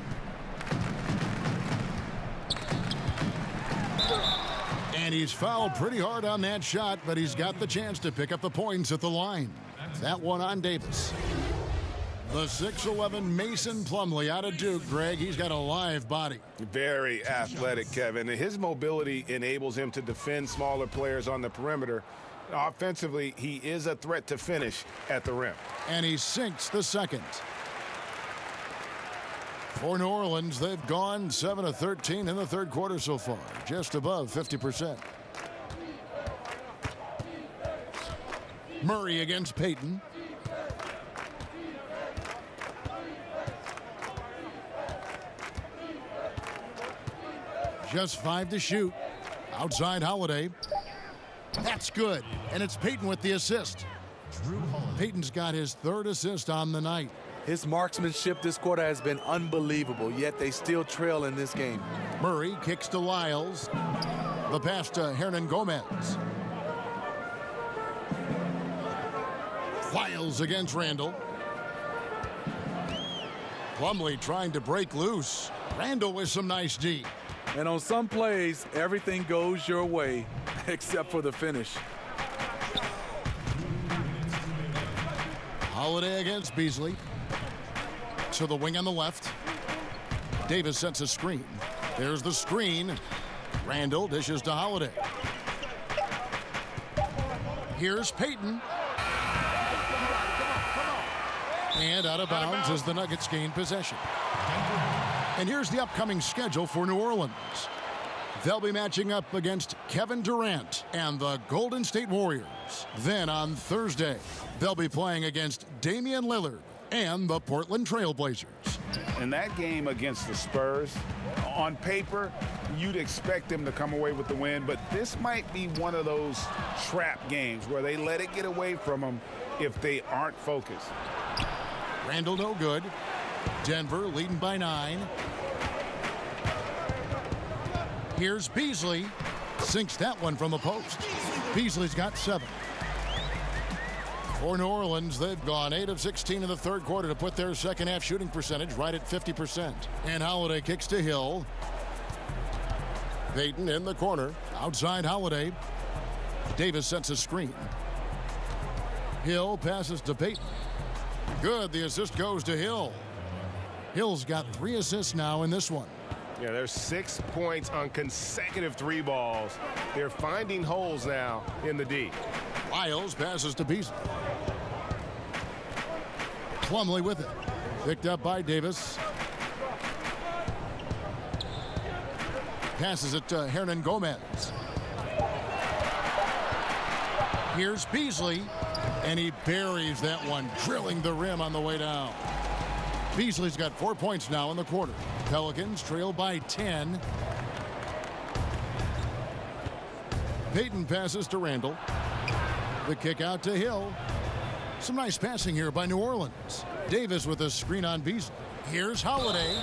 Speaker 1: And he's fouled pretty hard on that shot, but he's got the chance to pick up the points at the line. That one on Davis. The 6'11" Mason Plumlee out of Duke, Greg. He's got a live body.
Speaker 5: very athletic, Kevin. And his mobility enables him to defend smaller players on the perimeter. Offensively, he is a threat to finish at the rim.
Speaker 1: And he sinks the second. For New Orleans, they've gone 7 of 13 in the third quarter so far, just above 50%. Murray against Payton. Just 5 to shoot. Outside Holiday. That's good. And it's Payton with the assist. Payton's got his 3rd assist on the night.
Speaker 3: His marksmanship this quarter has been unbelievable, yet they still trail in this game.
Speaker 1: Murray kicks to Lyles. The pass to Hernan Gomez. Lyles against Randall. Plumlee trying to break loose. Randall with some nice D.
Speaker 3: And on some plays, everything goes your way, except for the finish.
Speaker 1: Holiday against Beasley. To the wing on the left. Davis sets a screen. There's the screen. Randall dishes to Holiday. Here's Payton. And out of bounds as the Nuggets gain possession. And here's the upcoming schedule for New Orleans. They'll be matching up against Kevin Durant and the Golden State Warriors. Then on Thursday, they'll be playing against Damian Lillard and the Portland Trail Blazers.
Speaker 2: In that game against the Spurs, on paper, you'd expect them to come away with the win, but this might be one of those trap games where they let it get away from them if they aren't focused.
Speaker 1: Randall no good. Denver leading by 9. Here's Beasley. Sinks that one from the post. Beasley's got 7. For New Orleans, they've gone 8 of 16 in the third quarter to put their second half shooting percentage right at 50%. And Holiday kicks to Hill. Payton in the corner. Outside Holiday. Davis sets a screen. Hill passes to Payton. Good. The assist goes to Hill. Hill's got 3 assists now in this one.
Speaker 5: Yeah, there's 6 points on consecutive 3 balls. They're finding holes now in the D.
Speaker 1: Lyles passes to Beasley. Plumlee with it. Picked up by Davis. Passes it to Hernan Gomez. Here's Beasley. And he buries that one, drilling the rim on the way down. Beasley's got 4 points now in the quarter. Pelicans trail by 10. Payton passes to Randall. The kick out to Hill. Some nice passing here by New Orleans. Davis with a screen on Beasley. Here's Holiday.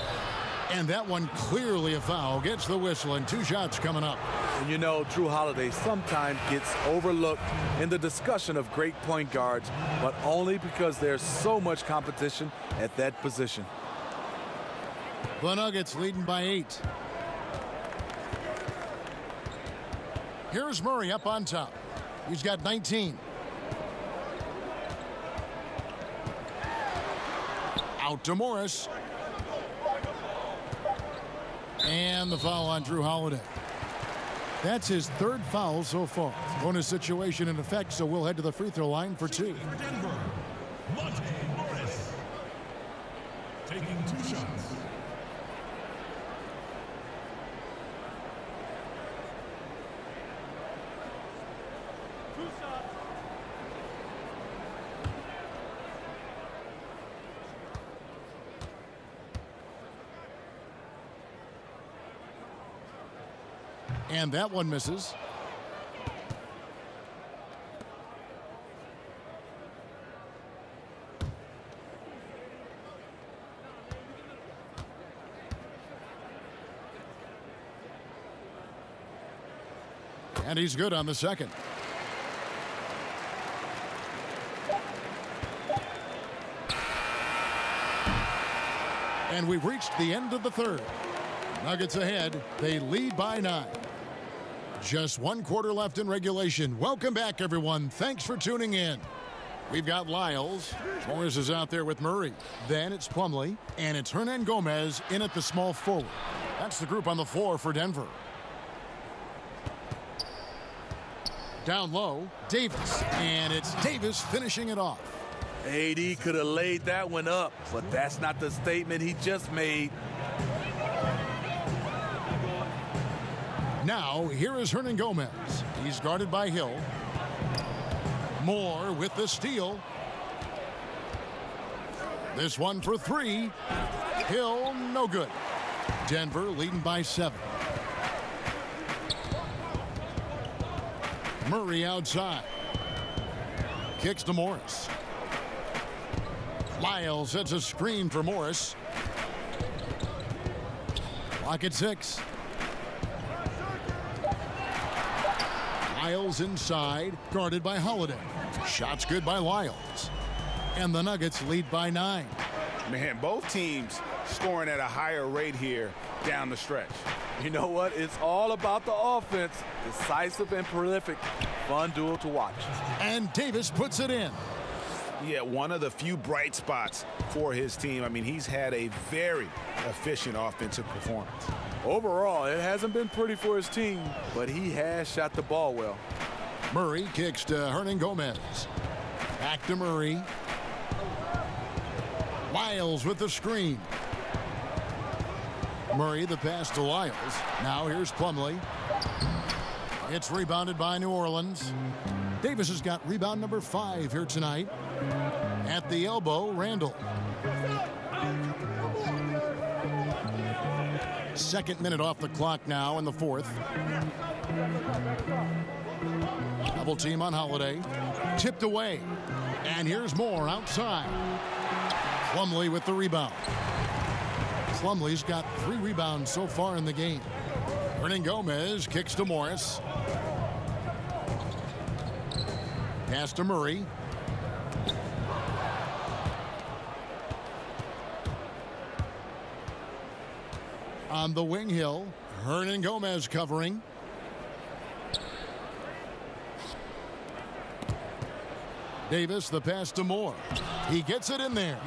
Speaker 1: And that one clearly a foul. Gets the whistle and 2 shots coming up.
Speaker 3: And you know, Drew Holiday sometimes gets overlooked in the discussion of great point guards, but only because there's so much competition at that position.
Speaker 1: The Nuggets leading by 8. Here's Murray up on top. He's got 19. Out to Morris. And the foul on Drew Holiday. That's his third foul so far. Bonus situation in effect, so we'll head to the free throw line for two.
Speaker 6: For Denver, Monte Morris. Taking 2 shots.
Speaker 1: And that one misses. And he's good on the second. And we've reached the end of the third. Nuggets ahead. They lead by 9. Just 1 quarter left in regulation. Welcome back, everyone. Thanks for tuning in. We've got Lyles. Morris is out there with Murray. Then it's Plumlee. And it's Hernan Gomez in at the small forward. That's the group on the floor for Denver. Down low, Davis. And it's Davis finishing it off.
Speaker 3: AD could have laid that one up, but that's not the statement he just made.
Speaker 1: Now, here is Hernan Gomez. He's guarded by Hill. Moore with the steal. This one for 3. Hill, no good. Denver leading by 7. Murray outside. Kicks to Morris. Lyles sets a screen for Morris. Clock at 6. Lyles inside, guarded by Holiday. Shots good by Lyles. And the Nuggets lead by 9.
Speaker 2: Man, both teams scoring at a higher rate here down the stretch.
Speaker 3: You know what? It's all about the offense. Decisive and prolific. Fun duel to watch.
Speaker 1: And Davis puts it in.
Speaker 2: Yeah, one of the few bright spots for his team. I mean, he's had a very efficient offensive performance.
Speaker 3: Overall, it hasn't been pretty for his team, but he has shot the ball well.
Speaker 1: Murray kicks to Hernan Gomez. Back to Murray. Lyles with the screen. Murray the pass to Lyles. Now here's Plumlee. It's rebounded by New Orleans. Davis has got rebound number 5 here tonight. At the elbow, Randall. Second minute off the clock now in the 4th. Double team on Holiday. Tipped away. And here's Moore outside. Plumlee with the rebound. Plumlee's got 3 rebounds so far in the game. Hernan Gomez kicks to Morris. Pass to Murray. On the wing, Hill. Hernan Gomez covering. Davis, the pass to Moore. He gets it in there.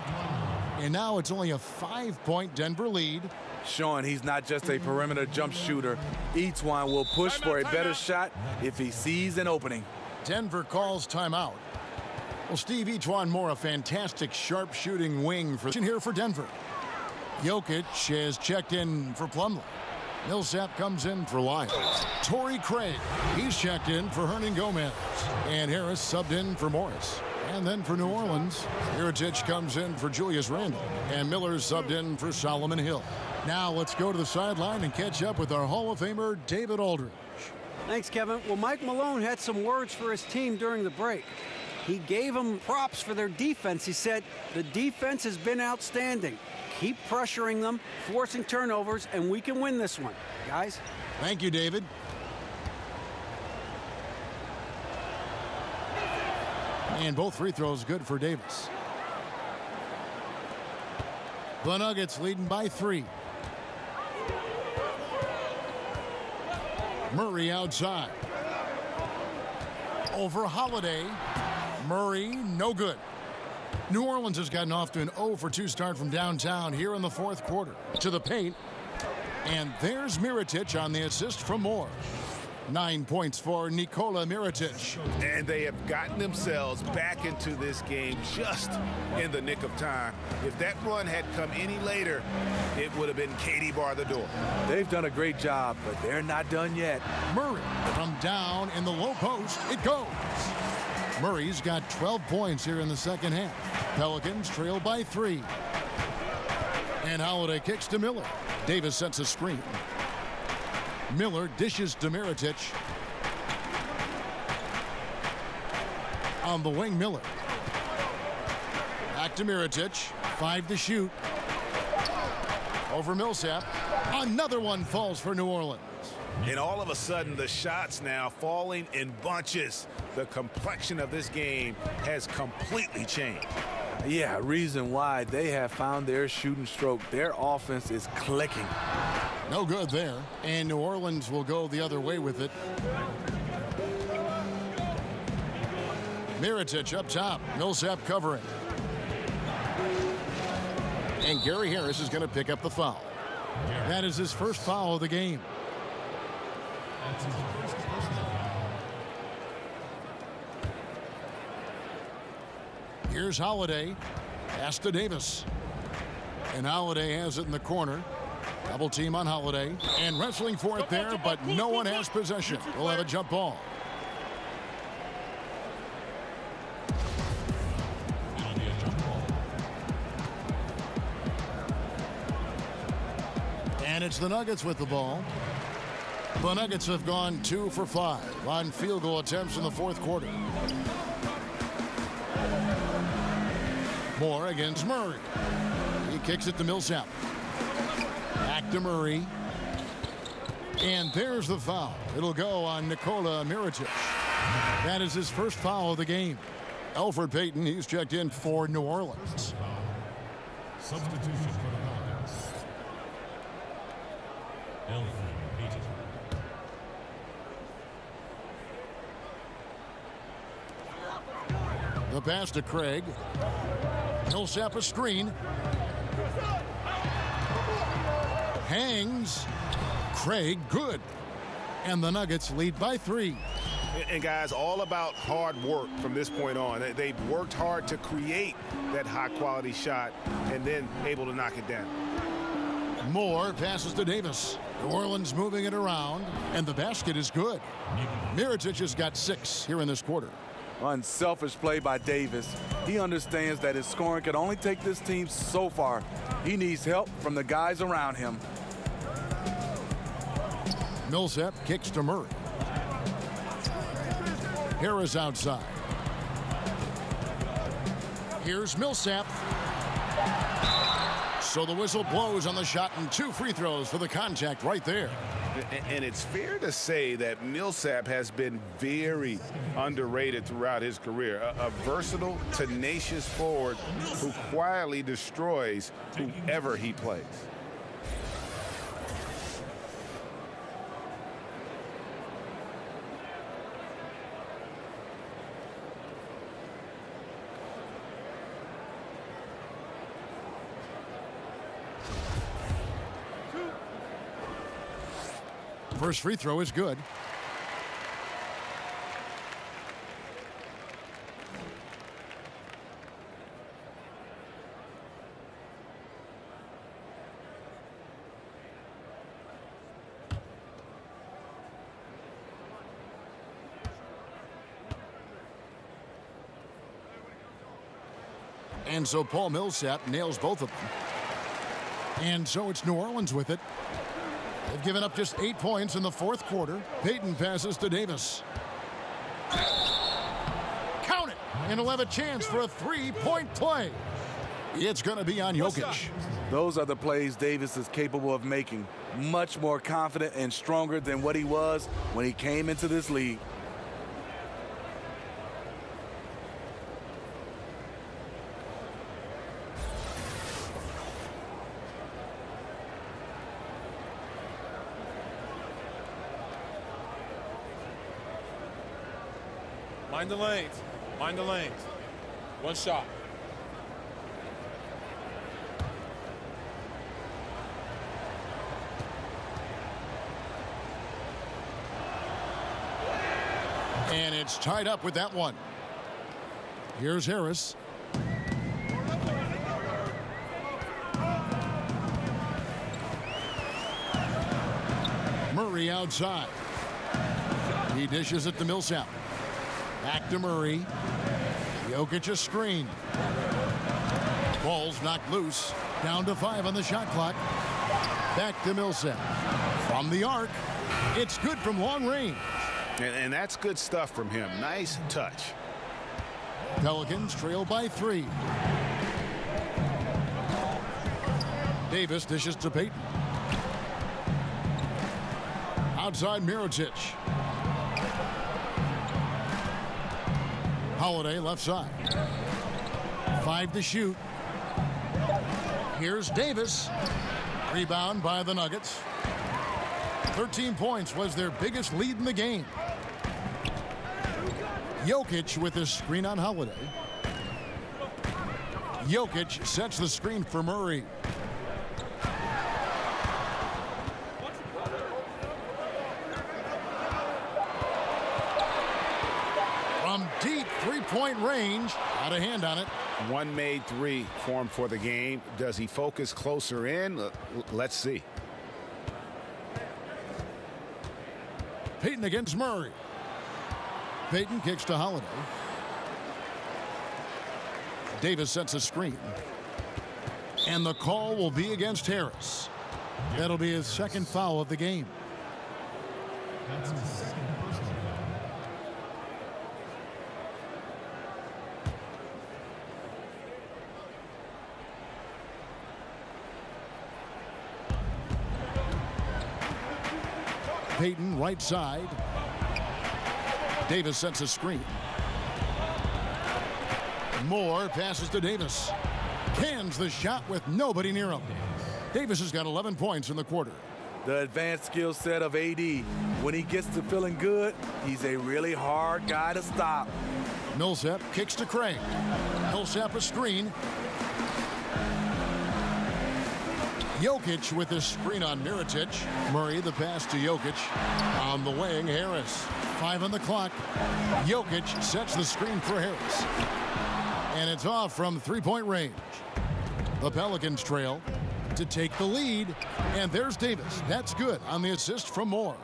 Speaker 1: And now it's only a 5-point Denver lead.
Speaker 3: Showing he's not just a perimeter jump shooter. Each one will push for a better shot if he sees an opening.
Speaker 1: Denver calls timeout. Well, Steve, each one more a fantastic sharp-shooting wing for here for Denver. Jokic has checked in for Plumlee. Millsap comes in for Lyles. Torrey Craig, he's checked in for Hernan Gomez. And Harris subbed in for Morris. And then for New Orleans, Mirotic comes in for Julius Randle. And Miller's subbed in for Solomon Hill. Now let's go to the sideline and catch up with our Hall of Famer, David Aldridge.
Speaker 4: Thanks, Kevin. Well, Mike Malone had some words for his team during the break. He gave them props for their defense. He said, the defense has been outstanding. Keep pressuring them, forcing turnovers, and we can win this one. Guys?
Speaker 1: Thank you, David. And both free throws good for Davis. The Nuggets leading by 3. Murray outside. Over Holiday. Murray, no good. New Orleans has gotten off to an 0 for 2 start from downtown here in the fourth quarter. To the paint. And there's Mirotic on the assist from Moore. 9 points for Nikola Mirotic.
Speaker 2: And they have gotten themselves back into this game just in the nick of time. If that run had come any later, it would have been Katie bar the door.
Speaker 3: They've done a great job, but they're not done yet.
Speaker 1: Murray from down in the low post. It goes. Murray's got 12 points here in the second half. Pelicans trail by 3. And Holiday kicks to Miller. Davis sets a screen. Miller dishes to Mirotic. On the wing, Miller. Back to Mirotic. 5 to shoot. Over Millsap. Another one falls for New Orleans.
Speaker 2: And all of a sudden, the shots now falling in bunches. The complexion of this game has completely changed.
Speaker 3: Yeah, reason why they have found their shooting stroke. Their offense is clicking.
Speaker 1: No good there. And New Orleans will go the other way with it. Mirotic up top. Millsap covering. And Gary Harris is going to pick up the foul. That is his first foul of the game.
Speaker 6: That's his first personal foul.
Speaker 1: Here's Holiday. Pass to Davis. And Holiday has it in the corner. Double team on Holiday. And wrestling for it there, but no one has possession. We'll have a jump ball.
Speaker 6: It'll be a jump ball.
Speaker 1: And it's the Nuggets with the ball. The Nuggets have gone 2 for 5 on field goal attempts in the fourth quarter. Moore against Murray. He kicks it to Millsap. Back to Murray. And there's the foul. It'll go on Nikola Mirotic. That is his first foul of the game. Elfrid Payton, he's checked in for New Orleans.
Speaker 6: Substitution for the Pelicans. Elfrid Payton.
Speaker 1: The pass to Craig. Millsap a screen. Hangs. Craig, good. And the Nuggets lead by 3.
Speaker 2: And guys, all about hard work from this point on. They've worked hard to create that high-quality shot and then able to knock it down.
Speaker 1: Moore passes to Davis. New Orleans moving it around, and the basket is good. Mirotic has got 6 here in this quarter.
Speaker 3: Unselfish play by Davis. He understands that his scoring can only take this team so far. He needs help from the guys around him.
Speaker 1: Millsap kicks to Murray. Harris outside. Here's Millsap. So the whistle blows on the shot and 2 free throws for the contact right there.
Speaker 2: And it's fair to say that Millsap has been very underrated throughout his career. A versatile, tenacious forward who quietly destroys whoever he plays.
Speaker 1: First free throw is good. And so Paul Millsap nails both of them. And so it's New Orleans with it. They've given up just 8 points in the fourth quarter. Payton passes to Davis. Count it! And he'll have a chance for a 3-point play. It's going to be on Jokic.
Speaker 3: Those are the plays Davis is capable of making. Much more confident and stronger than what he was when he came into this league.
Speaker 8: Mind the lanes. Mind the lanes. One shot.
Speaker 1: And it's tied up with that one. Here's Harris. Murray outside. He dishes it to Millsap. Back to Murray. Jokic a screen. Ball's knocked loose. Down to 5 on the shot clock. Back to Millsap. From the arc. It's good from long range.
Speaker 2: And that's good stuff from him. Nice touch.
Speaker 1: Pelicans trail by 3. Davis dishes to Payton. Outside Mirotic. Holiday left side. 5 to shoot. Here's Davis. Rebound by the Nuggets. 13 points was their biggest lead in the game. Jokic with his screen on Holiday. Jokic sets the screen for Murray. From deep three-point range, out of hand on it.
Speaker 2: One made 3 for him for the game. Does he focus closer in? Let's see.
Speaker 1: Payton against Murray. Payton kicks to Holiday. Davis sets a screen. And the call will be against Harris. That'll be his second foul of the game.
Speaker 6: That's his second personal foul.
Speaker 1: Payton right side. Davis sets a screen. Moore passes to Davis. Cans the shot with nobody near him. Davis has got 11 points in the quarter.
Speaker 3: The advanced skill set of AD. When he gets to feeling good, he's a really hard guy to stop.
Speaker 1: Millsap kicks to Craig. Millsap a screen. Jokic with his screen on Mirotic. Murray the pass to Jokic. On the wing, Harris. 5 on the clock. Jokic sets the screen for Harris. And it's off from three-point range. The Pelicans trail to take the lead. And there's Davis. That's good on the assist from Moore.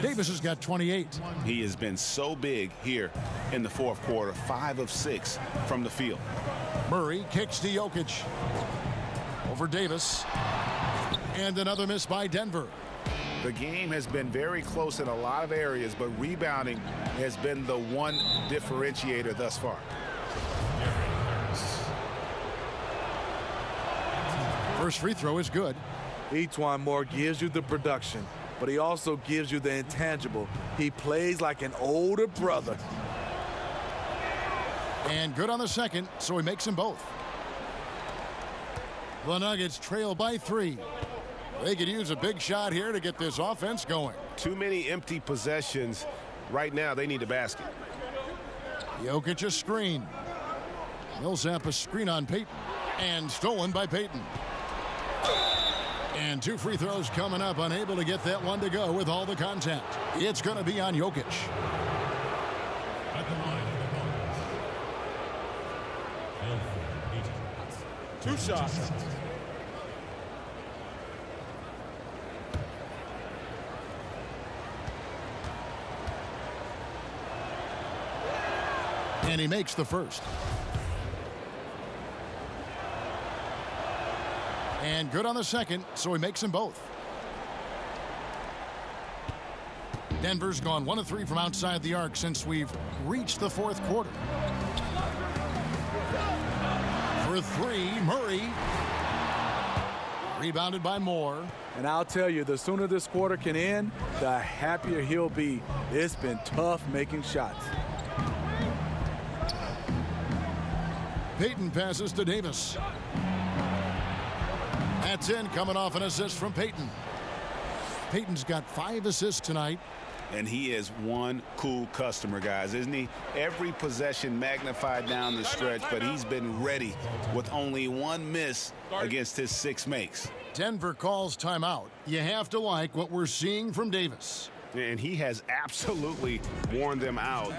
Speaker 1: Davis has got 28.
Speaker 2: He has been so big here in the fourth quarter. 5 of 6 from the field.
Speaker 1: Murray kicks to Jokic. Over Davis. And another miss by Denver.
Speaker 2: The game has been very close in a lot of areas, but rebounding has been the one differentiator thus far.
Speaker 1: First free throw is good.
Speaker 3: Etuan Moore gives you the production, but he also gives you the intangible. He plays like an older brother.
Speaker 1: And good on the second, so he makes them both. The Nuggets trail by 3. They could use a big shot here to get this offense going.
Speaker 5: Too many empty possessions. Right now, they need a basket.
Speaker 1: Jokic a screen. Millsap a screen on Payton. And stolen by Payton. And 2 free throws coming up. Unable to get that one to go with all the contact. It's going to be on Jokic.
Speaker 6: At the line of the ball.
Speaker 8: 2 shots.
Speaker 1: And he makes the first. And good on the second, so he makes them both. Denver's gone 1 of 3 from outside the arc since we've reached the fourth quarter. For 3, Murray. Rebounded by Moore.
Speaker 3: And I'll tell you, the sooner this quarter can end, the happier he'll be. It's been tough making shots.
Speaker 1: Payton passes to Davis. That's in, coming off an assist from Payton. Payton's got 5 assists tonight.
Speaker 2: And he is one cool customer, guys, isn't he? Every possession magnified down the stretch, but he's been ready with only one miss against his 6 makes.
Speaker 1: Denver calls timeout. You have to like what we're seeing from Davis.
Speaker 5: And he has absolutely worn them out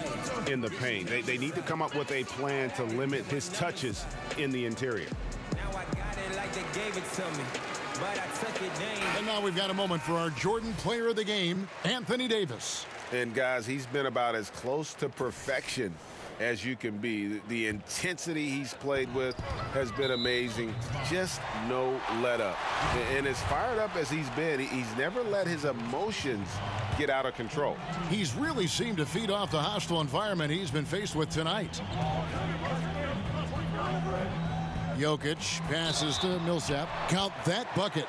Speaker 5: in the paint. They need to come up with a plan to limit his touches in the interior.
Speaker 9: Now I got it like they gave it to me, but I took it down.
Speaker 1: And now we've got a moment for our Jordan Player of the Game, Anthony Davis.
Speaker 5: And guys, he's been about as close to perfection as you can be. The intensity he's played with has been amazing. Just no let up. And as fired up as he's been, he's never let his emotions get out of control.
Speaker 1: He's really seemed to feed off the hostile environment he's been faced with tonight. Jokic passes to Millsap. Count that bucket.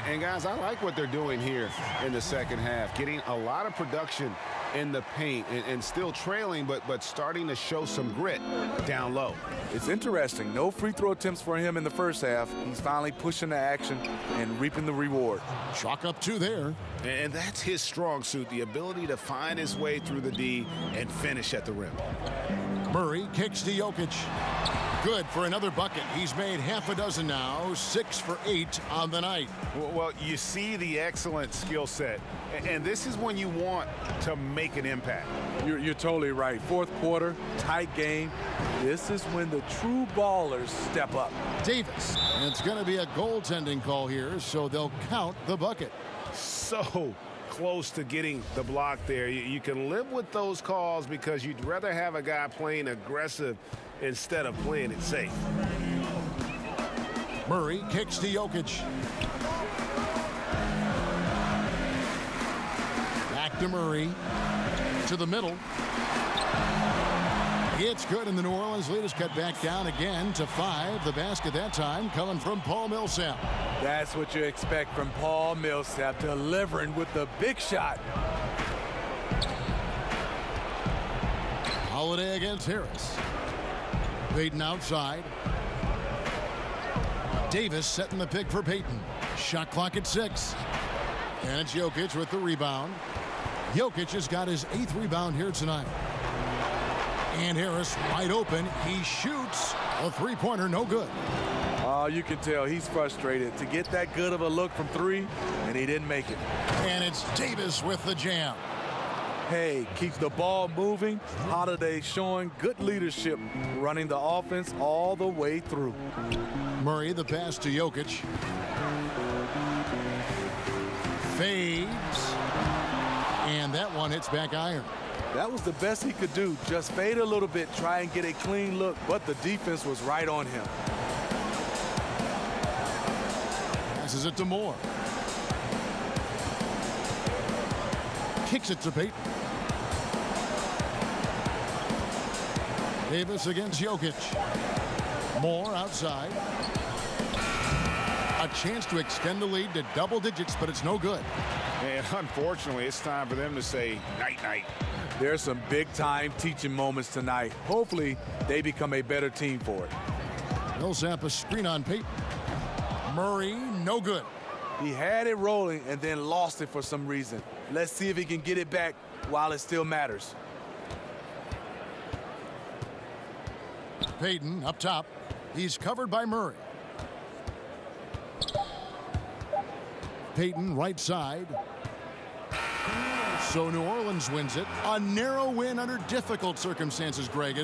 Speaker 5: And guys, I like what they're doing here in the second half. Getting a lot of production in the paint and still trailing, but starting to show some grit down low.
Speaker 3: It's interesting. No free throw attempts for him in the first half. He's finally pushing the action and reaping the reward.
Speaker 1: Chalk up 2 there.
Speaker 2: And that's his strong suit, the ability to find his way through the D and finish at the rim.
Speaker 1: Murray kicks to Jokic. Good for another bucket. He's made half a dozen now, 6 for 8 on the night.
Speaker 2: Well, you see the excellent skill set, and this is when you want to make an impact.
Speaker 3: You're totally right. Fourth quarter, tight game. This is when the true ballers step up.
Speaker 1: Davis. And it's going to be a goaltending call here, so they'll count the bucket.
Speaker 5: So close to getting the block there. You can live with those calls because you'd rather have a guy playing aggressive instead of playing it safe.
Speaker 1: Murray kicks to Jokic. Back to Murray. To the middle. It's good, and the New Orleans lead is cut back down again to 5. The basket that time coming from Paul Millsap.
Speaker 3: That's what you expect from Paul Millsap, delivering with the big shot.
Speaker 1: Holiday against Harris. Payton outside. Davis setting the pick for Payton. Shot clock at 6. And it's Jokic with the rebound. Jokic has got his 8th rebound here tonight. And Harris wide open. He shoots a 3-pointer, no good.
Speaker 3: Oh, you can tell he's frustrated to get that good of a look from 3, and he didn't make it.
Speaker 1: And it's Davis with the jam.
Speaker 3: Hey, keep the ball moving. Holiday showing good leadership, running the offense all the way through.
Speaker 1: Murray, the pass to Jokic. Fades. And that one hits back iron.
Speaker 3: That was the best he could do. Just fade a little bit, try and get a clean look, but the defense was right on him.
Speaker 1: Passes it to Moore. Kicks it to Payton. Davis against Jokic. Moore outside. A chance to extend the lead to double digits, but it's no good.
Speaker 2: And unfortunately, it's time for them to say night-night.
Speaker 3: There's some big-time teaching moments tonight. Hopefully, they become a better team for it.
Speaker 1: Millsap a screen on Payton. Murray, no good.
Speaker 3: He had it rolling and then lost it for some reason. Let's see if he can get it back while it still matters.
Speaker 1: Payton up top. He's covered by Murray. Payton right side. So New Orleans wins it. A narrow win under difficult circumstances, Greg.